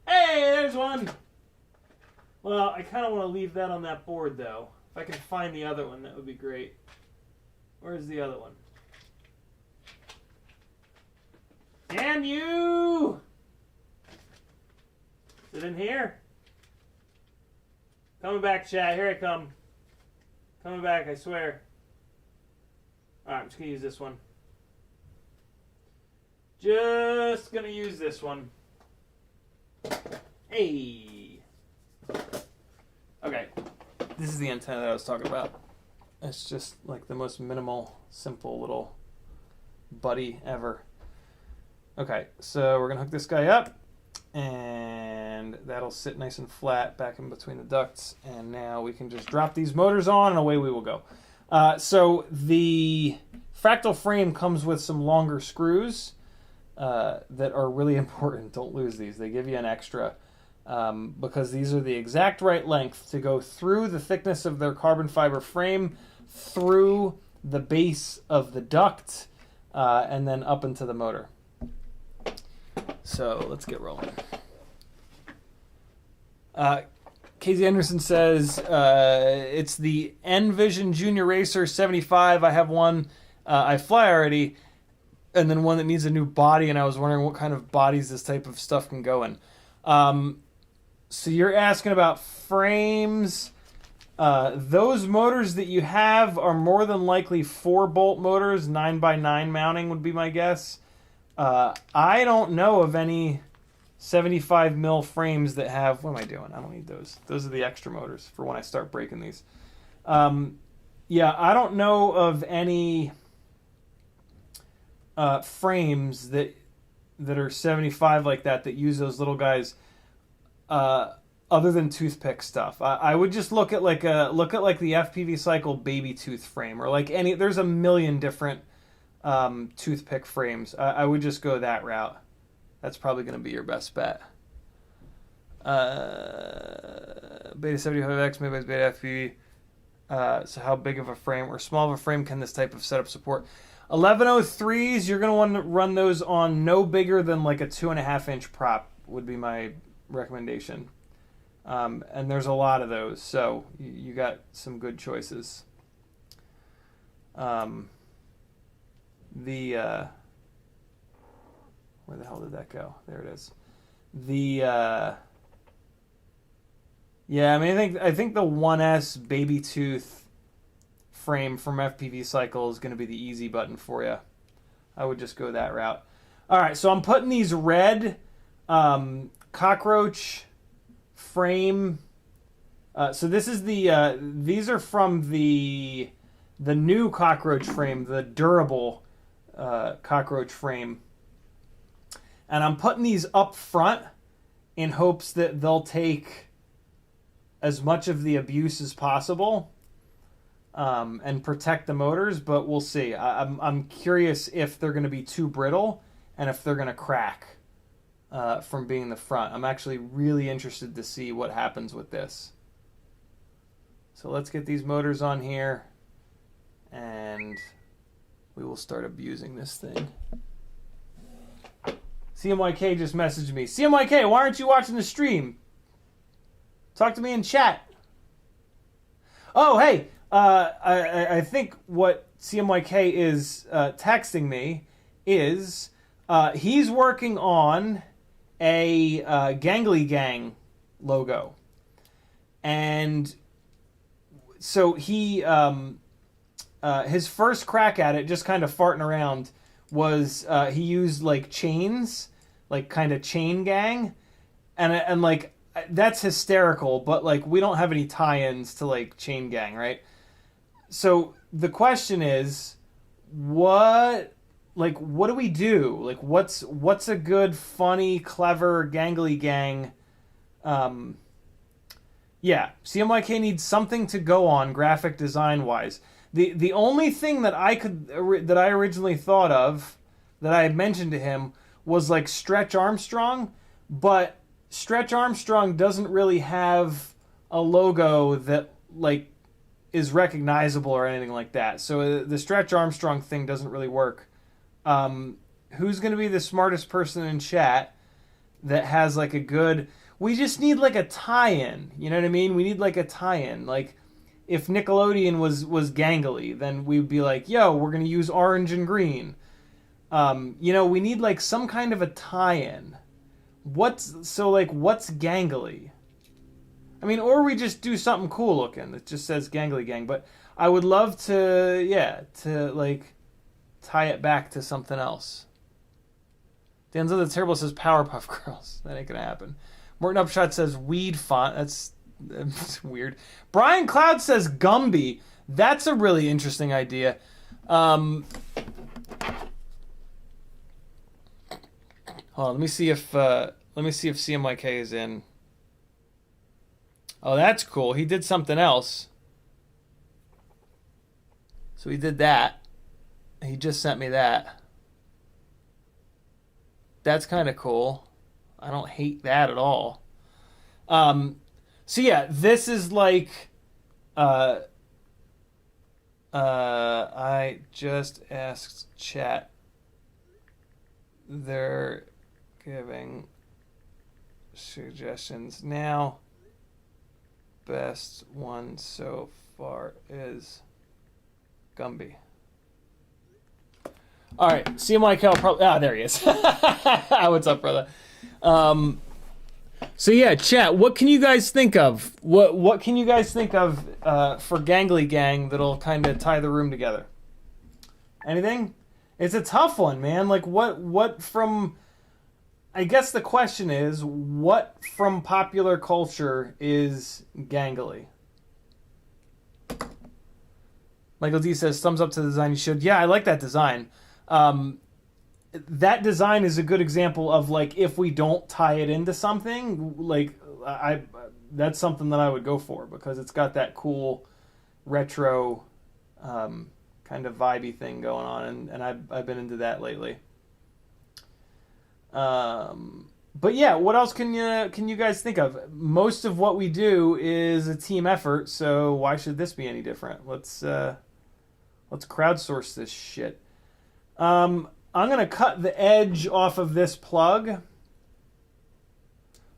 Hey, there's one! Well, I kind of want to leave that on that board, though. If I can find the other one, that would be great. Where's the other one? Damn you! Is it in here? Coming back, chat. Here I come. Coming back, I swear. Alright, I'm just going to use this one. Just going to use this one. Hey! Okay. This is the antenna that I was talking about. It's just like the most minimal, simple little buddy ever. Okay, so we're going to hook this guy up. And that'll sit nice and flat back in between the ducts. And now we can just drop these motors on and away we will go. So the Fractal frame comes with some longer screws that are really important. Don't lose these. They give you an extra because these are the exact right length to go through the thickness of their carbon fiber frame, through the base of the duct, and then up into the motor. So let's get rolling. Casey Anderson says, it's the Envision Junior Racer 75. I have one. I fly already. And then one that needs a new body. And I was wondering what kind of bodies this type of stuff can go in. So you're asking about frames. Those motors that you have are more than likely 4-bolt motors. 9x9 mounting would be my guess. I don't know of any 75 mil frames that have... What am I doing? I don't need those. Those are the extra motors for when I start breaking these. Yeah, I don't know of any frames that are 75 like that use those little guys other than toothpick stuff. I would just look at like the FPV Cycle baby tooth frame, or like any... There's a million different toothpick frames. I would just go that route. That's probably going to be your best bet. Beta 75X made by Betaflight. So how big of a frame or small of a frame can this type of setup support? 1103s, you're going to want to run those on no bigger than like a 2.5-inch prop would be my recommendation. And there's a lot of those, so you got some good choices. Where the hell did that go? There it is. Yeah, I mean, I think the 1S baby tooth frame from FPV Cycle is going to be the easy button for you. I would just go that route. All right, so I'm putting these red Cockroach frame. So this is the these are from the new Cockroach frame, the durable Cockroach frame, and I'm putting these up front in hopes that they'll take as much of the abuse as possible and protect the motors, but we'll see. I'm curious if they're going to be too brittle and if they're going to crack from being the front. I'm actually really interested to see what happens with this. So let's get these motors on here and we will start abusing this thing. CMYK just messaged me. CMYK, why aren't you watching the stream? Talk to me in chat. Oh, hey, I think what CMYK is texting me is he's working on a Gangly Gang logo. And so he, his first crack at it, just kind of farting around, was he used like chains, like kind of chain gang. And like, that's hysterical, but like we don't have any tie-ins to like chain gang, right? So the question is, what do we do? Like what's a good, funny, clever gangly gang? Yeah, CMYK needs something to go on graphic design wise. The only thing that I originally thought of that I had mentioned to him was like Stretch Armstrong, but Stretch Armstrong doesn't really have a logo that like is recognizable or anything like that. So the Stretch Armstrong thing doesn't really work. Who's going to be the smartest person in chat that has like a good... We just need like a tie-in. You know what I mean? We need like a tie-in. Like if Nickelodeon was gangly, then we'd be like, yo, we're going to use orange and green. You know, we need like some kind of a tie-in. What's gangly? I mean, or we just do something cool looking that just says Gangly Gang. But I would love to like tie it back to something else. Danzo the Terrible says Powerpuff Girls. That ain't gonna happen. Morton Upshot says Weed Font. That's weird. Brian Cloud says Gumby. That's a really interesting idea. Hold on, let me see if CMYK is in. Oh, that's cool. He did something else. So he did that. He just sent me that. That's kind of cool. I don't hate that at all. So yeah, this is like I just asked chat. They're giving suggestions now. Best one so far is Gumby. All right, CMYK probably... there he is. What's up, brother? So yeah, chat, what can you guys think of? What can you guys think of for Gangly Gang that'll kind of tie the room together? Anything? It's a tough one, man. Like, what from... I guess the question is, what from popular culture is gangly? Michael D says, thumbs up to the design you showed. Yeah, I like that design. That design is a good example of, like, if we don't tie it into something, like, that's something that I would go for, because it's got that cool retro kind of vibey thing going on, and I've been into that lately. But yeah, what else can you guys think of? Most of what we do is a team effort, so why should this be any different? Let's crowdsource this shit. I'm gonna cut the edge off of this plug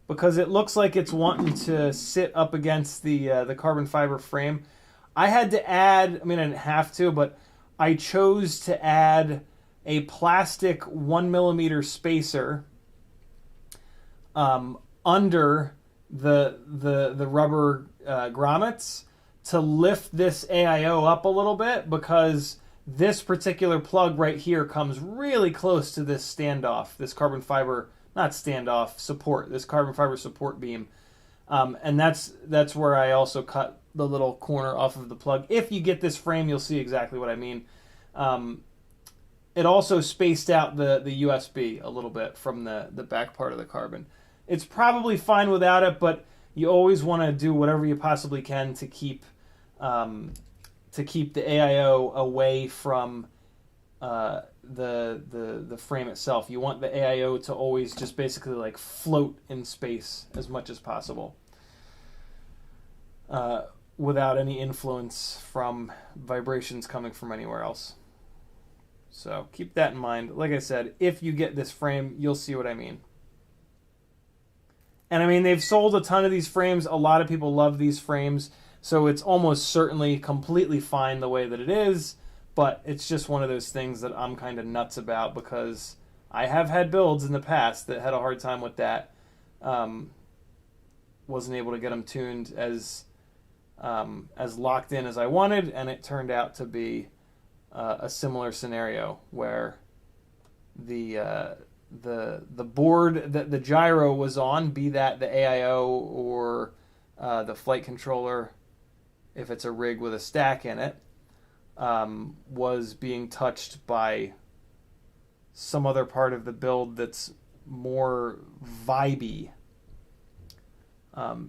because it looks like it's wanting to sit up against the carbon fiber frame. I had to add, I mean, I didn't have to, but I chose to add a plastic 1mm spacer under the rubber grommets, to lift this AIO up a little bit, because this particular plug right here comes really close to this standoff, this carbon fiber, not standoff, support, this carbon fiber support beam. And that's where I also cut the little corner off of the plug. If you get this frame, you'll see exactly what I mean. It also spaced out the USB a little bit from the back part of the carbon. It's probably fine without it, but you always want to do whatever you possibly can to keep the AIO away from the frame itself. You want the AIO to always just basically like float in space as much as possible, without any influence from vibrations coming from anywhere else. So keep that in mind. Like I said, if you get this frame, you'll see what I mean. And I mean, they've sold a ton of these frames. A lot of people love these frames. So it's almost certainly completely fine the way that it is. But it's just one of those things that I'm kind of nuts about, because I have had builds in the past that had a hard time with that. Wasn't able to get them tuned as locked in as I wanted, and it turned out to be a similar scenario where the board that the gyro was on, be that the AIO or the flight controller, if it's a rig with a stack in it, was being touched by some other part of the build that's more vibey.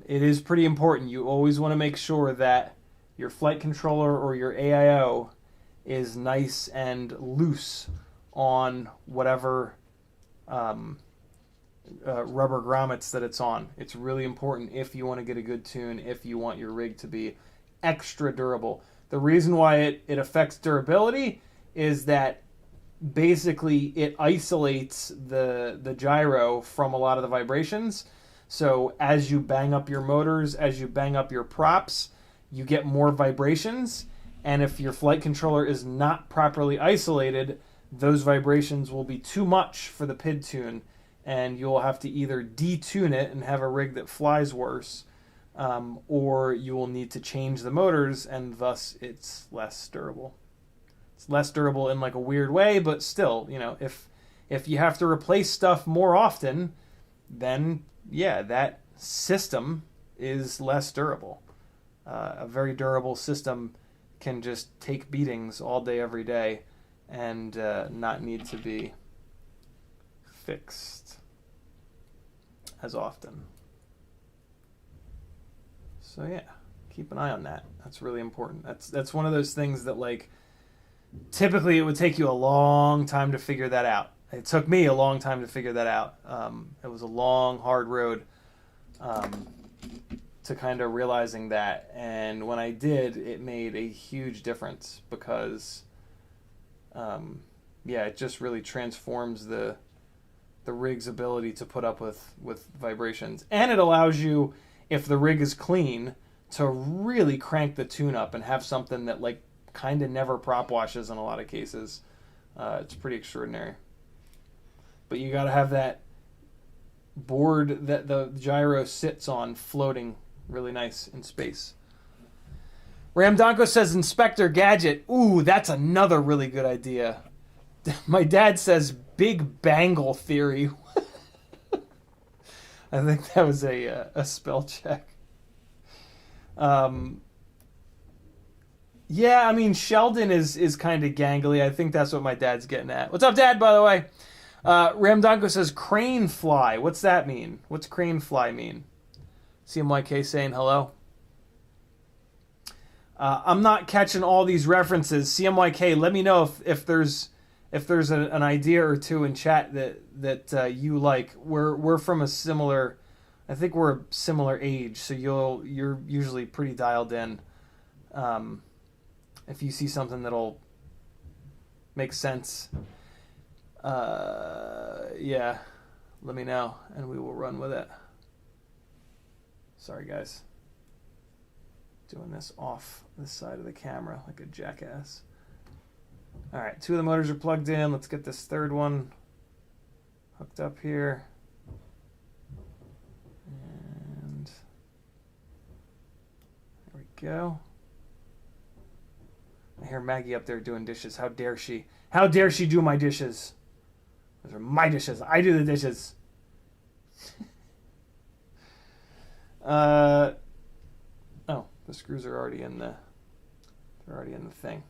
It is pretty important. You always want to make sure that your flight controller or your AIO is nice and loose on whatever rubber grommets that it's on. It's really important if you want to get a good tune, if you want your rig to be extra durable. The reason why it affects durability is that basically it isolates the gyro from a lot of the vibrations. So as you bang up your motors, as you bang up your props, you get more vibrations. And if your flight controller is not properly isolated, those vibrations will be too much for the PID tune, and you'll have to either detune it and have a rig that flies worse, or you will need to change the motors, and thus it's less durable. It's less durable in like a weird way, but still, you know, if you have to replace stuff more often, then yeah, that system is less durable. A very durable system can just take beatings all day, every day, and not need to be fixed as often. So yeah, keep an eye on that. That's really important. That's one of those things that, like, typically it would take you a long time to figure that out. It took me a long time to figure that out. It was a long, hard road to kind of realizing that. And when I did, it made a huge difference, because, yeah, it just really transforms the rig's ability to put up with vibrations. And it allows you, if the rig is clean, to really crank the tune up and have something that, like, kind of never prop washes in a lot of cases. It's pretty extraordinary. But you got to have that board that the gyro sits on floating really nice in space. Ramdonko says Inspector Gadget. Ooh, that's another really good idea. My dad says Big Bangle Theory. I think that was a spell check. Yeah, I mean, Sheldon is kind of gangly. I think that's what my dad's getting at. What's up, Dad, by the way? Ramdonko says crane fly. What's that mean? What's crane fly mean? CMYK saying hello. I'm not catching all these references. CMYK, let me know if there's an idea or two in chat that you like. We're from a similar, I think we're a similar age, so you're usually pretty dialed in. If you see something that'll make sense, yeah, let me know and we will run with it. Sorry, guys. Doing this off the side of the camera like a jackass. All right, 2 of the motors are plugged in. Let's get this third one hooked up here. And there we go. I hear Maggie up there doing dishes. How dare she? How dare she do my dishes? Those are my dishes. I do the dishes. Oh, the screws are already in the. They're already in the thing.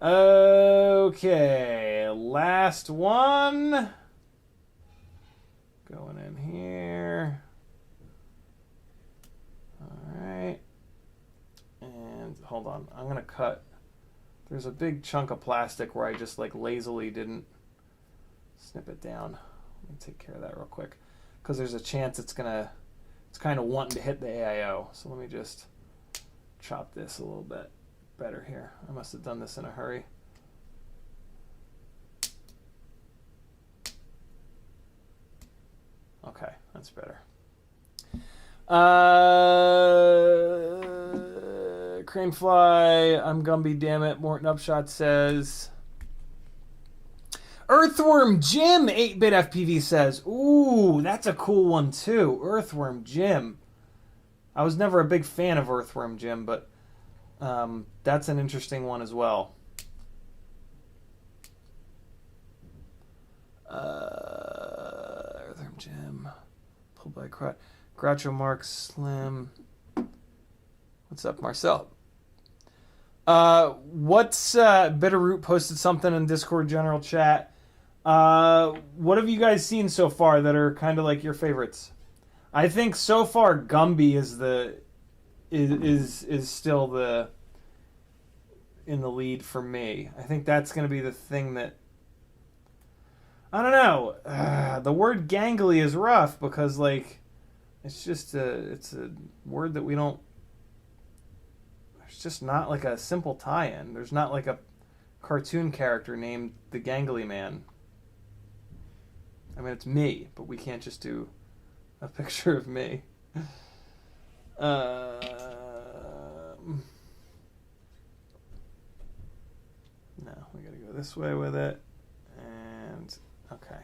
Okay, last one. Going in here. All right. And hold on, I'm gonna cut. There's a big chunk of plastic where I just like lazily didn't snip it down. Let me take care of that real quick, because there's a chance it's kind of wanting to hit the AIO. So let me just chop this a little bit better here. I must have done this in a hurry. Okay, that's better. Cranefly, I'm Gumby, damn it. Morton Upshot says. Earthworm Jim 8-bit FPV says, ooh, that's a cool one too. Earthworm Jim. I was never a big fan of Earthworm Jim, but that's an interesting one as well. Earthworm Jim. Pulled by Groucho Marx Slim. What's up, Marcel? Bitterroot posted something in Discord general chat. What have you guys seen so far that are kind of like your favorites? I think so far Gumby is still in the lead for me. I think that's going to be the thing that, I don't know. The word gangly is rough because like it's a word that we don't. There's just not like a simple tie-in. There's not like a cartoon character named the Gangly Man. I mean, it's me, but we can't just do a picture of me. No, we gotta go this way with it. And, okay.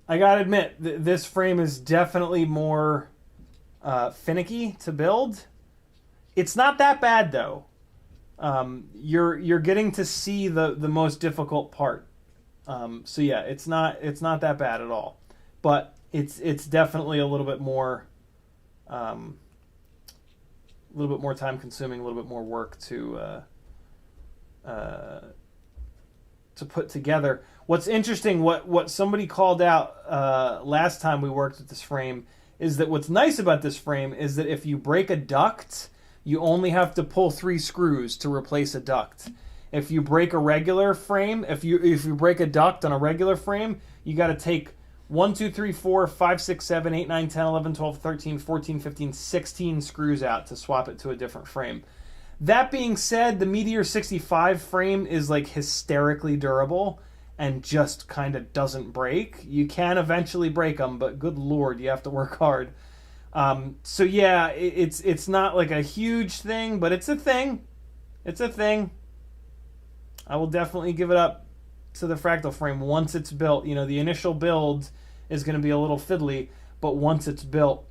I gotta admit, this frame is definitely more finicky to build. It's not that bad, though. You're getting to see the most difficult part. So yeah, it's not that bad at all. But it's definitely a little bit more time consuming, a little bit more work to put together. What's interesting, what somebody called out last time we worked with this frame, is that what's nice about this frame is that if you break a duct, you only have to pull 3 screws to replace a duct. If you break a regular frame, if you break a duct on a regular frame, you got to take 1, 2, 3, 4, 5, 6, 7, 8, 9, 10, 11, 12, 13, 14, 15, 16 screws out to swap it to a different frame. That being said, the Meteor 65 frame is like hysterically durable and just kind of doesn't break. You can eventually break them, but good lord, you have to work hard. So yeah, it's not like a huge thing, but it's a thing. It's a thing. I will definitely give it up to the Fractal frame once it's built. You know, the initial build is going to be a little fiddly, but once it's built,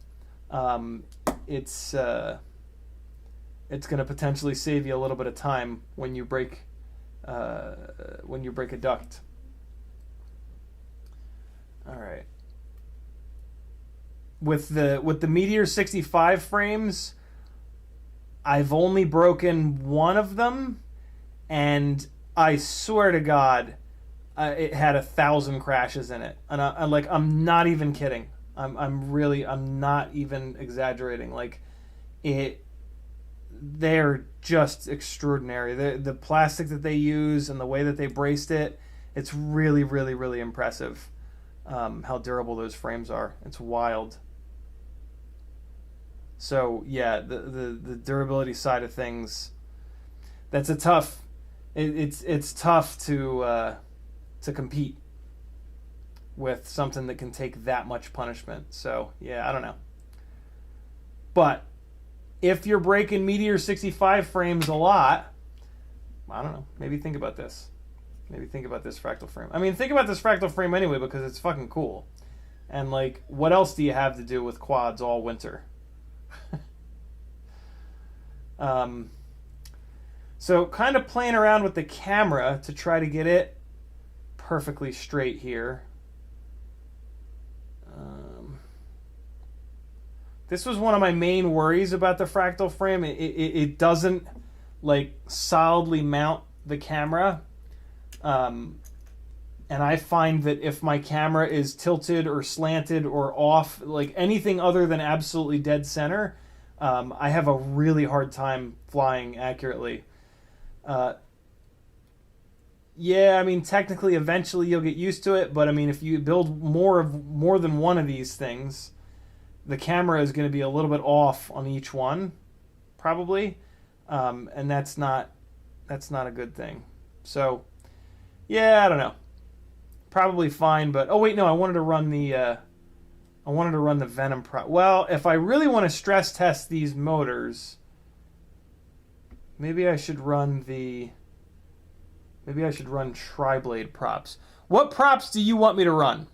it's going to potentially save you a little bit of time when you break a duct. All right. With the Meteor 65 frames, I've only broken one of them, and I swear to God, it had 1,000 crashes in it, and I'm not even kidding. I'm not even exaggerating. Like, they're just extraordinary. The plastic that they use and the way that they braced it, it's really, really, really impressive. How durable those frames are. It's wild. So yeah, the durability side of things, that's a tough. It's tough to compete with something that can take that much punishment. So yeah, I don't know. But if you're breaking Meteor 65 frames a lot, I don't know. Maybe think about this. Maybe think about this Fractal frame. I mean, think about this Fractal frame anyway, because it's fucking cool. And like, what else do you have to do with quads all winter? So kind of playing around with the camera to try to get it perfectly straight here. This was one of my main worries about the Fractal frame. It doesn't like solidly mount the camera. And I find that if my camera is tilted or slanted or off, like anything other than absolutely dead center, I have a really hard time flying accurately. Yeah, I mean, technically, eventually you'll get used to it, but I mean, if you build more than one of these things, the camera is going to be a little bit off on each one, probably, and that's not a good thing. So, yeah, I don't know. Probably fine, but oh wait, no, I wanted to run the Venom Pro. Well, if I really want to stress test these motors, maybe I should run tri-blade props. What props do you want me to run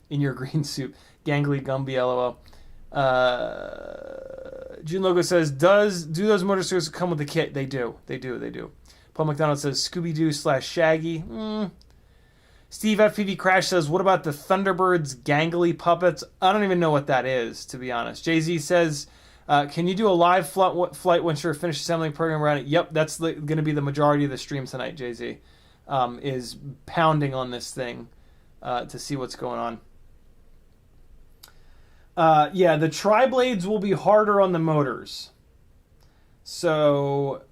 in your green suit? Gangly Gumby LOL. June Logo says, do those motor screws come with the kit? They do. Paul McDonald says, Scooby-Doo/Shaggy. Steve FPV Crash says, what about the Thunderbird's gangly puppets? I don't even know what that is, to be honest. Jay-Z says, can you do a live flight once you're finished assembling program around it? Yep, that's going to be the majority of the stream tonight, Jay-Z. Is pounding on this thing to see what's going on. Yeah, the tri-blades will be harder on the motors. So,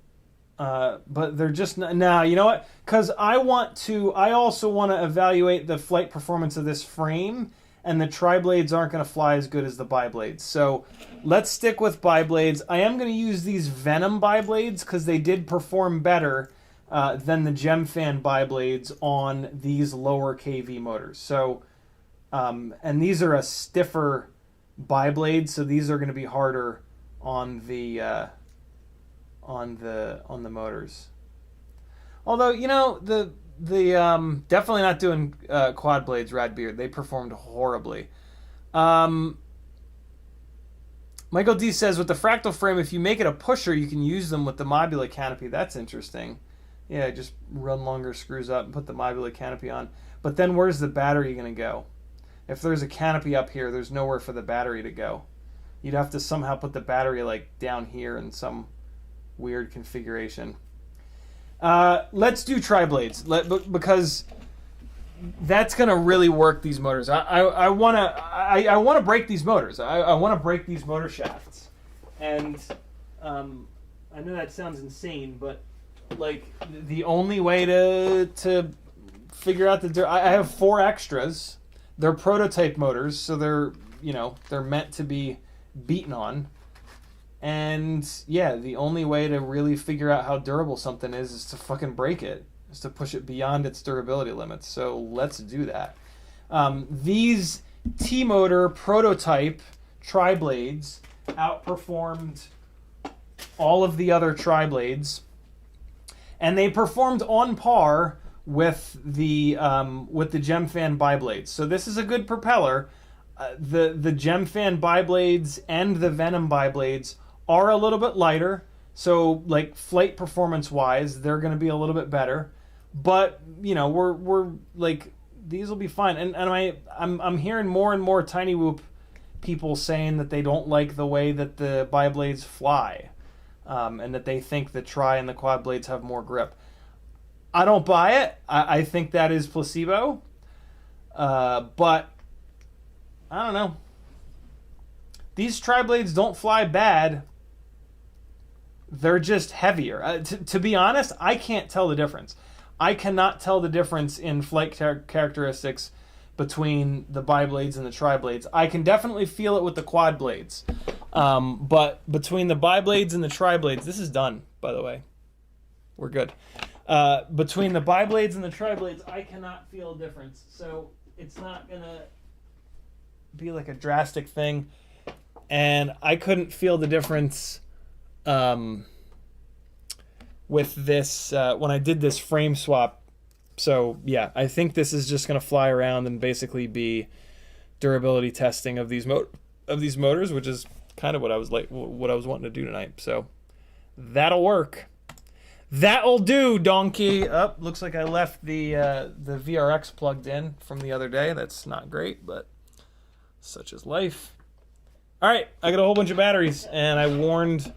but they're just now. You know what? Because I also want to evaluate the flight performance of this frame, and the tri-blades aren't going to fly as good as the bi-blades. So let's stick with bi-blades. I am going to use these Venom bi-blades because they did perform better than the Gemfan bi-blades on these lower KV motors. So, and these are a stiffer bi-blade, so these are going to be harder on the motors. Although, you know, the definitely not doing quad blades, Radbeard. They performed horribly. Michael D says, with the Fractal frame, if you make it a pusher, you can use them with the Mob6 Canopy. That's interesting. Yeah, just run longer screws up and put the Mob6 Canopy on. But then where's the battery going to go? If there's a canopy up here, there's nowhere for the battery to go. You'd have to somehow put the battery like down here in some weird configuration. Let's do tri-blades because that's gonna really work these motors. I wanna break these motors. I wanna break these motor shafts, and I know that sounds insane, but like the only way to figure out I have 4 extras. They're prototype motors, so they're meant to be beaten on. And yeah, the only way to really figure out how durable something is to fucking break it, is to push it beyond its durability limits. So let's do that. These T-motor prototype tri-blades outperformed all of the other tri-blades, and they performed on par with the Gemfan bi-blades. So this is a good propeller. The Gemfan bi-blades and the Venom bi-blades are a little bit lighter, so like flight performance wise, they're going to be a little bit better. But you know, we're like, these will be fine. And I'm hearing more and more Tiny Whoop people saying that they don't like the way that the bi-blades fly, and that they think the tri and the quad blades have more grip. I don't buy it. I think that is placebo. But I don't know. These tri-blades don't fly bad. They're just heavier. To be honest, I can't tell the difference. I cannot tell the difference in flight characteristics between the bi-blades and the tri-blades. I can definitely feel it with the quad blades. But between the bi-blades and the tri-blades, this is done, by the way. We're good. Between the bi-blades and the tri-blades, I cannot feel a difference. So it's not going to be like a drastic thing. And I couldn't feel the difference with this when I did this frame swap. So yeah, I think this is just going to fly around and basically be durability testing of these motors, which is kind of what I was wanting to do tonight. So that'll work. That'll do, donkey. Oh, looks like I left the VRX plugged in from the other day. That's not great, but such is life. All right, I got a whole bunch of batteries, and I warned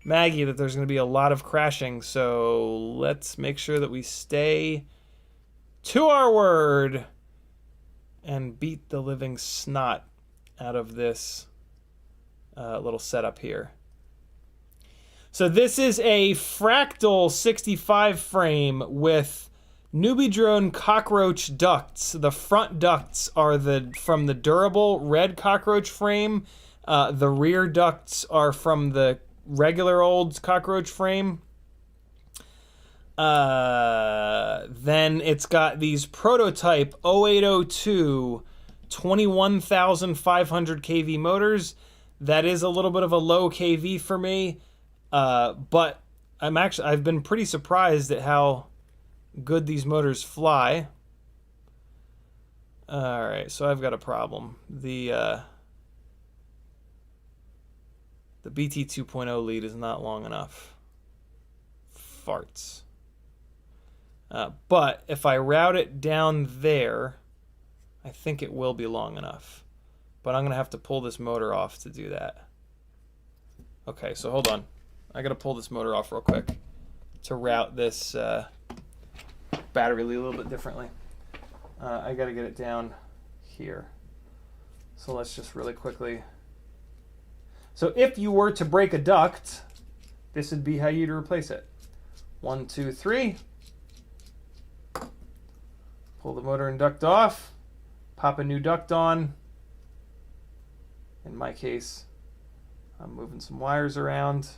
Maggie that there's going to be a lot of crashing, so let's make sure that we stay to our word and beat the living snot out of this little setup here. So this is a Fractal 65 frame with Newbie Drone Cockroach ducts. The front ducts are from the durable red Cockroach frame. The rear ducts are from the regular old Cockroach frame. Then it's got these prototype 0802 21,500 kV motors. That is a little bit of a low kV for me. But I've been pretty surprised at how good these motors fly. All right, so I've got a problem. The BT 2.0 lead is not long enough. Farts. But if I route it down there, I think it will be long enough. But I'm going to have to pull this motor off to do that. Okay, so hold on. I got to pull this motor off real quick to route this battery lead a little bit differently. I got to get it down here. So let's just really quickly. So if you were to break a duct, this would be how you'd replace it. 1, 2, 3. Pull the motor and duct off. Pop a new duct on. In my case, I'm moving some wires around.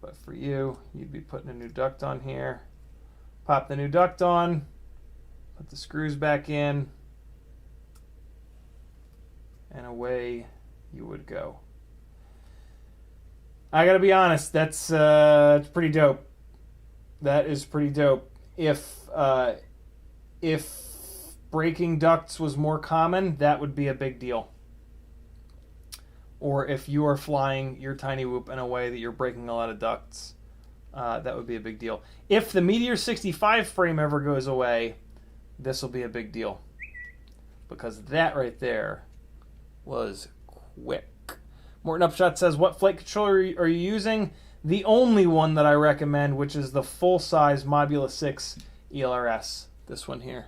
But for you, you'd be putting a new duct on here. Pop the new duct on. Put the screws back in. And away you would go. I gotta be honest, that's pretty dope. That is pretty dope. If breaking ducts was more common, that would be a big deal. Or if you are flying your tiny whoop in a way that you're breaking a lot of ducts, that would be a big deal. If the Meteor 65 frame ever goes away, this will be a big deal. Because that right there was quick. Morton Upshot says, what flight controller are you using? The only one that I recommend, which is the full-size Modula 6 ELRS. This one here.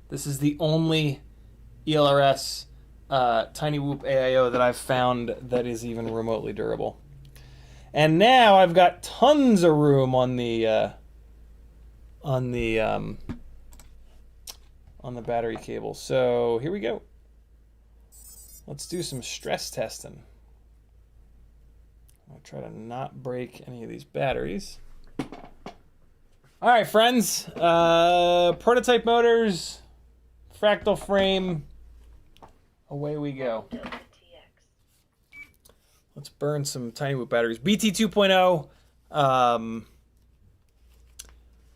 This is the only ELRS Tiny Whoop AIO that I've found that is even remotely durable. And now I've got tons of room on the battery cable. So here we go. Let's do some stress testing. I'll try to not break any of these batteries. All right, friends. Prototype motors, fractal frame. Away we go. Let's burn some Tiny Whoop batteries. BT 2.0.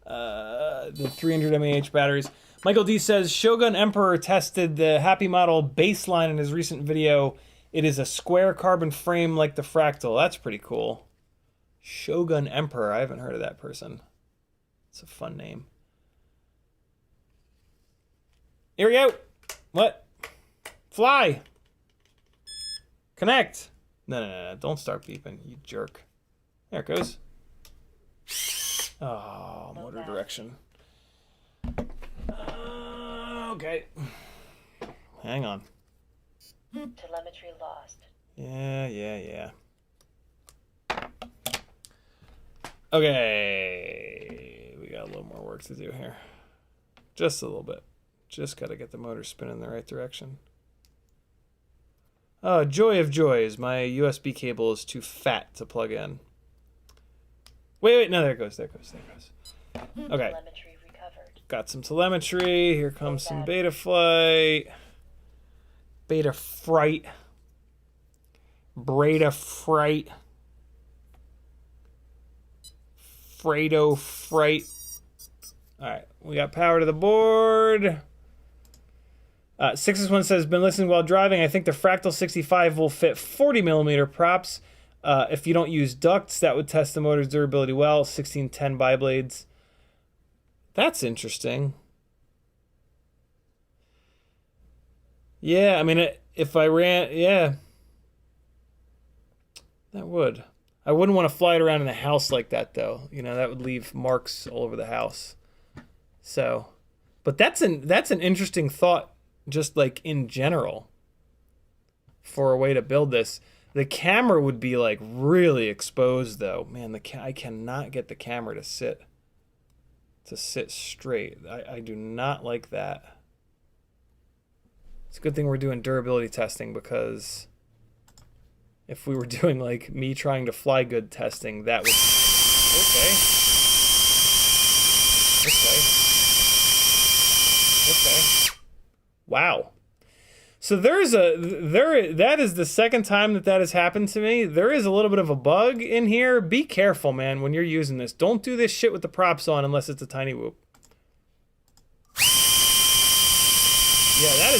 The 300 mAh batteries. Michael D says, Shogun Emperor tested the Happy Model baseline in his recent video. It is a square carbon frame like the Fractal. That's pretty cool. Shogun Emperor. I haven't heard of that person. It's a fun name. Here we go. What? Fly. Connect. No. Don't start beeping, you jerk. There it goes. Oh, motor direction. Okay. Hang on. Telemetry lost. Yeah. Okay. We got a little more work to do here. Just a little bit. Just got to get the motor spinning in the right direction. Oh, joy of joys. My USB cable is too fat to plug in. Wait. No, there it goes. Okay. Telemetry recovered. Got some telemetry. Here comes some Betaflight. Betaflight. Betaflight. Fredo Fright. Alright, we got power to the board. 661 says, been listening while driving. I think the Fractal 65 will fit 40mm props. If you don't use ducts, that would test the motor's durability well. 1610 biblades. That's interesting. Yeah, I mean, if I ran, yeah, that would. I wouldn't want to fly it around in the house like that, though. You know, that would leave marks all over the house. So, but that's an interesting thought, just like in general, for a way to build this. The camera would be like really exposed, though. Man, I cannot get the camera to sit straight. I do not like that. It's a good thing we're doing durability testing, because if we were doing like me trying to fly good testing, that would... Okay. Wow. So that is the second time that has happened to me. There is a little bit of a bug in here. Be careful, man, when you're using this. Don't do this shit with the props on unless it's a tiny whoop. Yeah,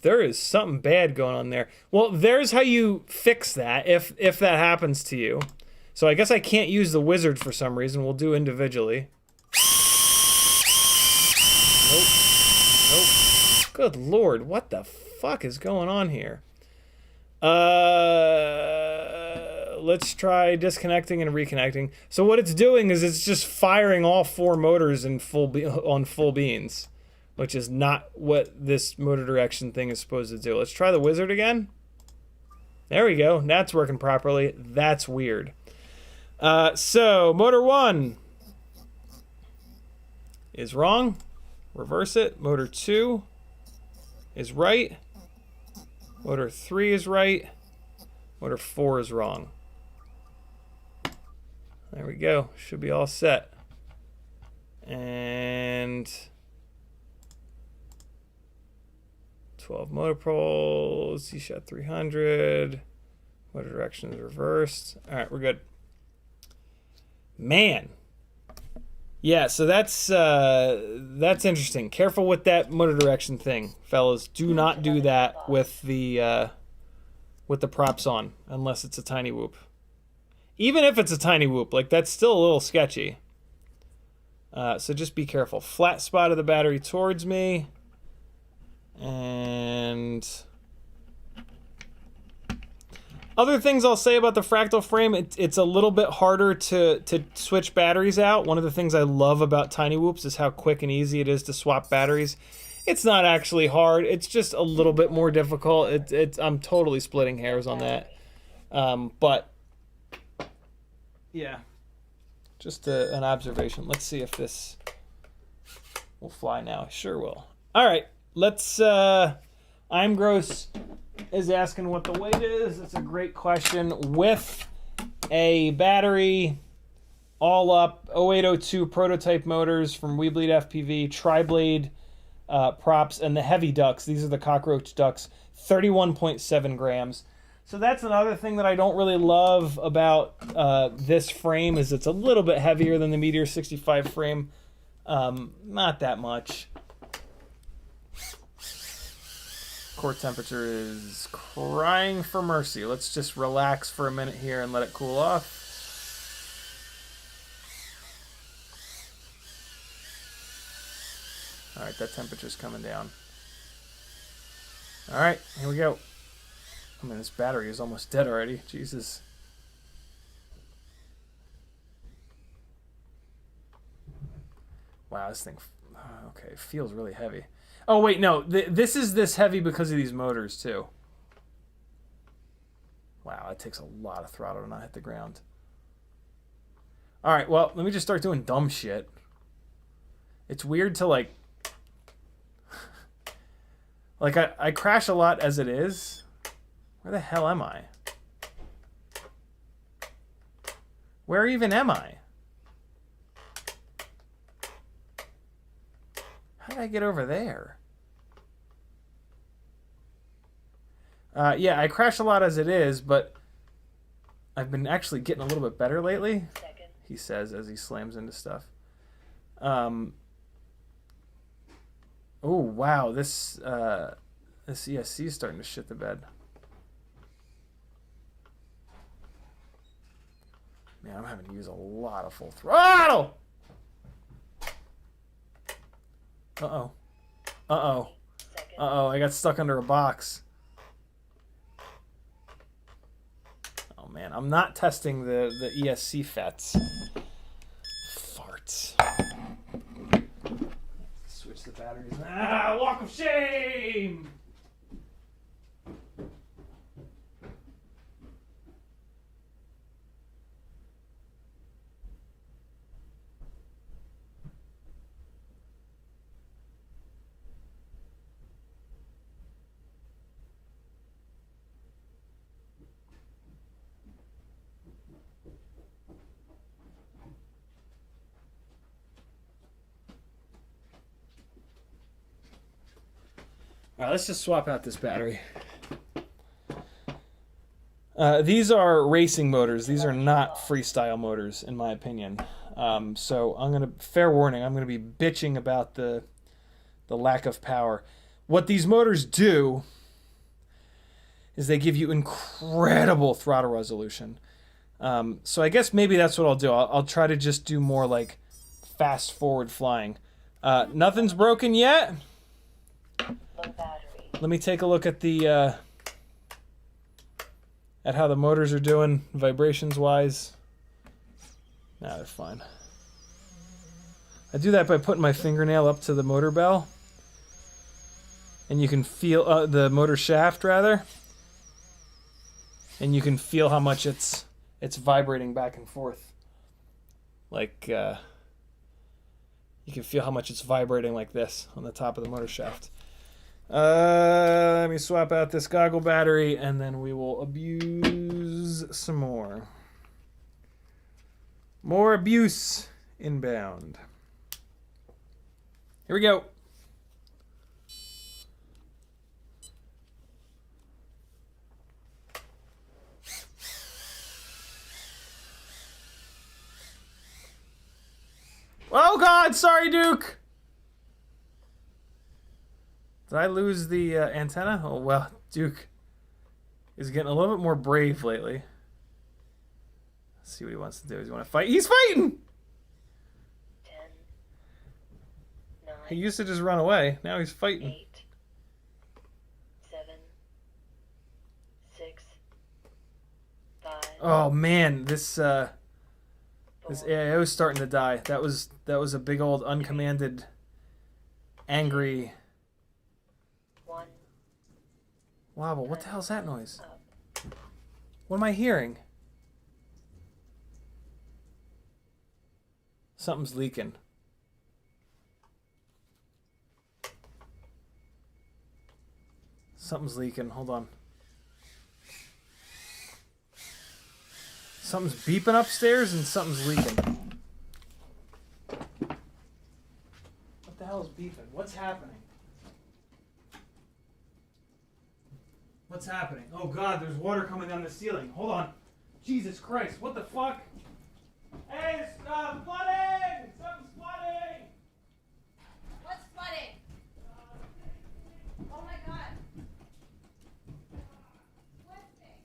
there is something bad going on there. Well, there's how you fix that if that happens to you. So I guess I can't use the wizard for some reason. We'll do individually. Nope. Good Lord, what the fuck is going on here? Let's try disconnecting and reconnecting. So what it's doing is it's just firing all 4 motors in on full beans, which is not what this motor direction thing is supposed to do. Let's try the wizard again. There we go. That's working properly. That's weird. So motor 1 is wrong. Reverse it. Motor 2 is right. Motor 3 is right. Motor 4 is wrong. There we go. Should be all set. And 12 motor poles, C-shot 300. Motor direction is reversed. All right, we're good. Man. Yeah, so that's interesting. Careful with that motor direction thing, fellas. Do not do that with the props on, unless it's a tiny whoop. Even if it's a tiny whoop, like, that's still a little sketchy. So just be careful. Flat spot of the battery towards me. And other things I'll say about the Fractal frame, it's a little bit harder to switch batteries out. One of the things I love about tiny whoops is how quick and easy it is to swap batteries. It's not actually hard. It's just a little bit more difficult. I'm totally splitting hairs on that. But yeah, just an observation. Let's see if this will fly now. Sure will. All right, let's. I'm Gross is asking what the weight is. That's a great question. With a battery, all up, 0802 prototype motors from WeBleedFPV, triblade props, and the heavy ducts. These are the Cockroach ducts, 31.7 grams. So that's another thing that I don't really love about this frame, is it's a little bit heavier than the Meteor 65 frame. Not that much. Core temperature is crying for mercy. Let's just relax for a minute here and let it cool off. All right, that temperature's coming down. All right, here we go. I mean, this battery is almost dead already. Jesus. Wow, this thing, okay, feels really heavy. Oh, wait, no. This is this heavy because of these motors, too. Wow, that takes a lot of throttle to not hit the ground. All right, well, let me just start doing dumb shit. It's weird to, like... like, I crash a lot as it is. Where the hell am I? Where even am I? How did I get over there? Yeah, I crash a lot as it is, but I've been actually getting a little bit better lately, he says as he slams into stuff. Oh, wow, this ESC is starting to shit the bed. Man, I'm having to use a lot of full throttle. Uh-oh. Uh-oh. Uh-oh, I got stuck under a box. Oh, man, I'm not testing the ESC FETs. Farts. Switch the batteries. Ah, walk of shame! All right, let's just swap out this battery. These are racing motors. These are not freestyle motors, in my opinion. So I'm gonna, fair warning, I'm gonna be bitching about the lack of power. What these motors do is they give you incredible throttle resolution. So I guess maybe that's what I'll do. I'll try to just do more like fast forward flying. Nothing's broken yet. Low battery. Let me take a look at the at how the motors are doing vibrations wise. Nah, they're fine. I do that by putting my fingernail up to the motor bell, and you can feel the motor shaft rather, and you can feel how much it's vibrating back and forth. Like you can feel how much it's vibrating like this on the top of the motor shaft. Let me swap out this goggle battery and then we will abuse some more. More abuse inbound. Here we go. Oh God, sorry Duke. Did I lose the antenna? Oh, well, Duke is getting a little bit more brave lately. Let's see what he wants to do. Does he want to fight? He's fighting! 10, 9, He used to just run away. Now he's fighting. 8, 7, 6, 5. Oh, man. This AIO is starting to die. That was a big old uncommanded, angry... 1. Wobble, what the hell's that noise? Up. What am I hearing? Something's leaking. Something's leaking. Hold on. Something's beeping upstairs and something's leaking. What the hell is beeping? What's happening? What's happening? Oh God, there's water coming down the ceiling. Hold on. Jesus Christ, what the fuck? Hey, it's flooding! Something's flooding! What's flooding? Oh my God. What's it?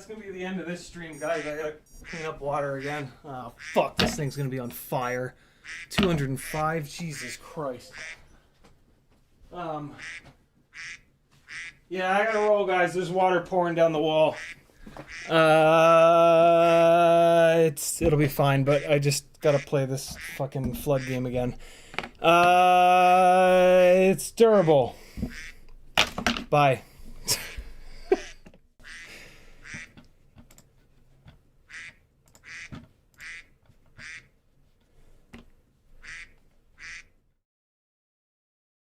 that's gonna be the end of this stream, guys. I gotta clean up water again. Oh fuck, this thing's gonna be on fire. 205, Jesus Christ. Yeah, I gotta roll, guys. There's water pouring down the wall. It'll be fine, but I just gotta play this fucking flood game again. It's durable. Bye.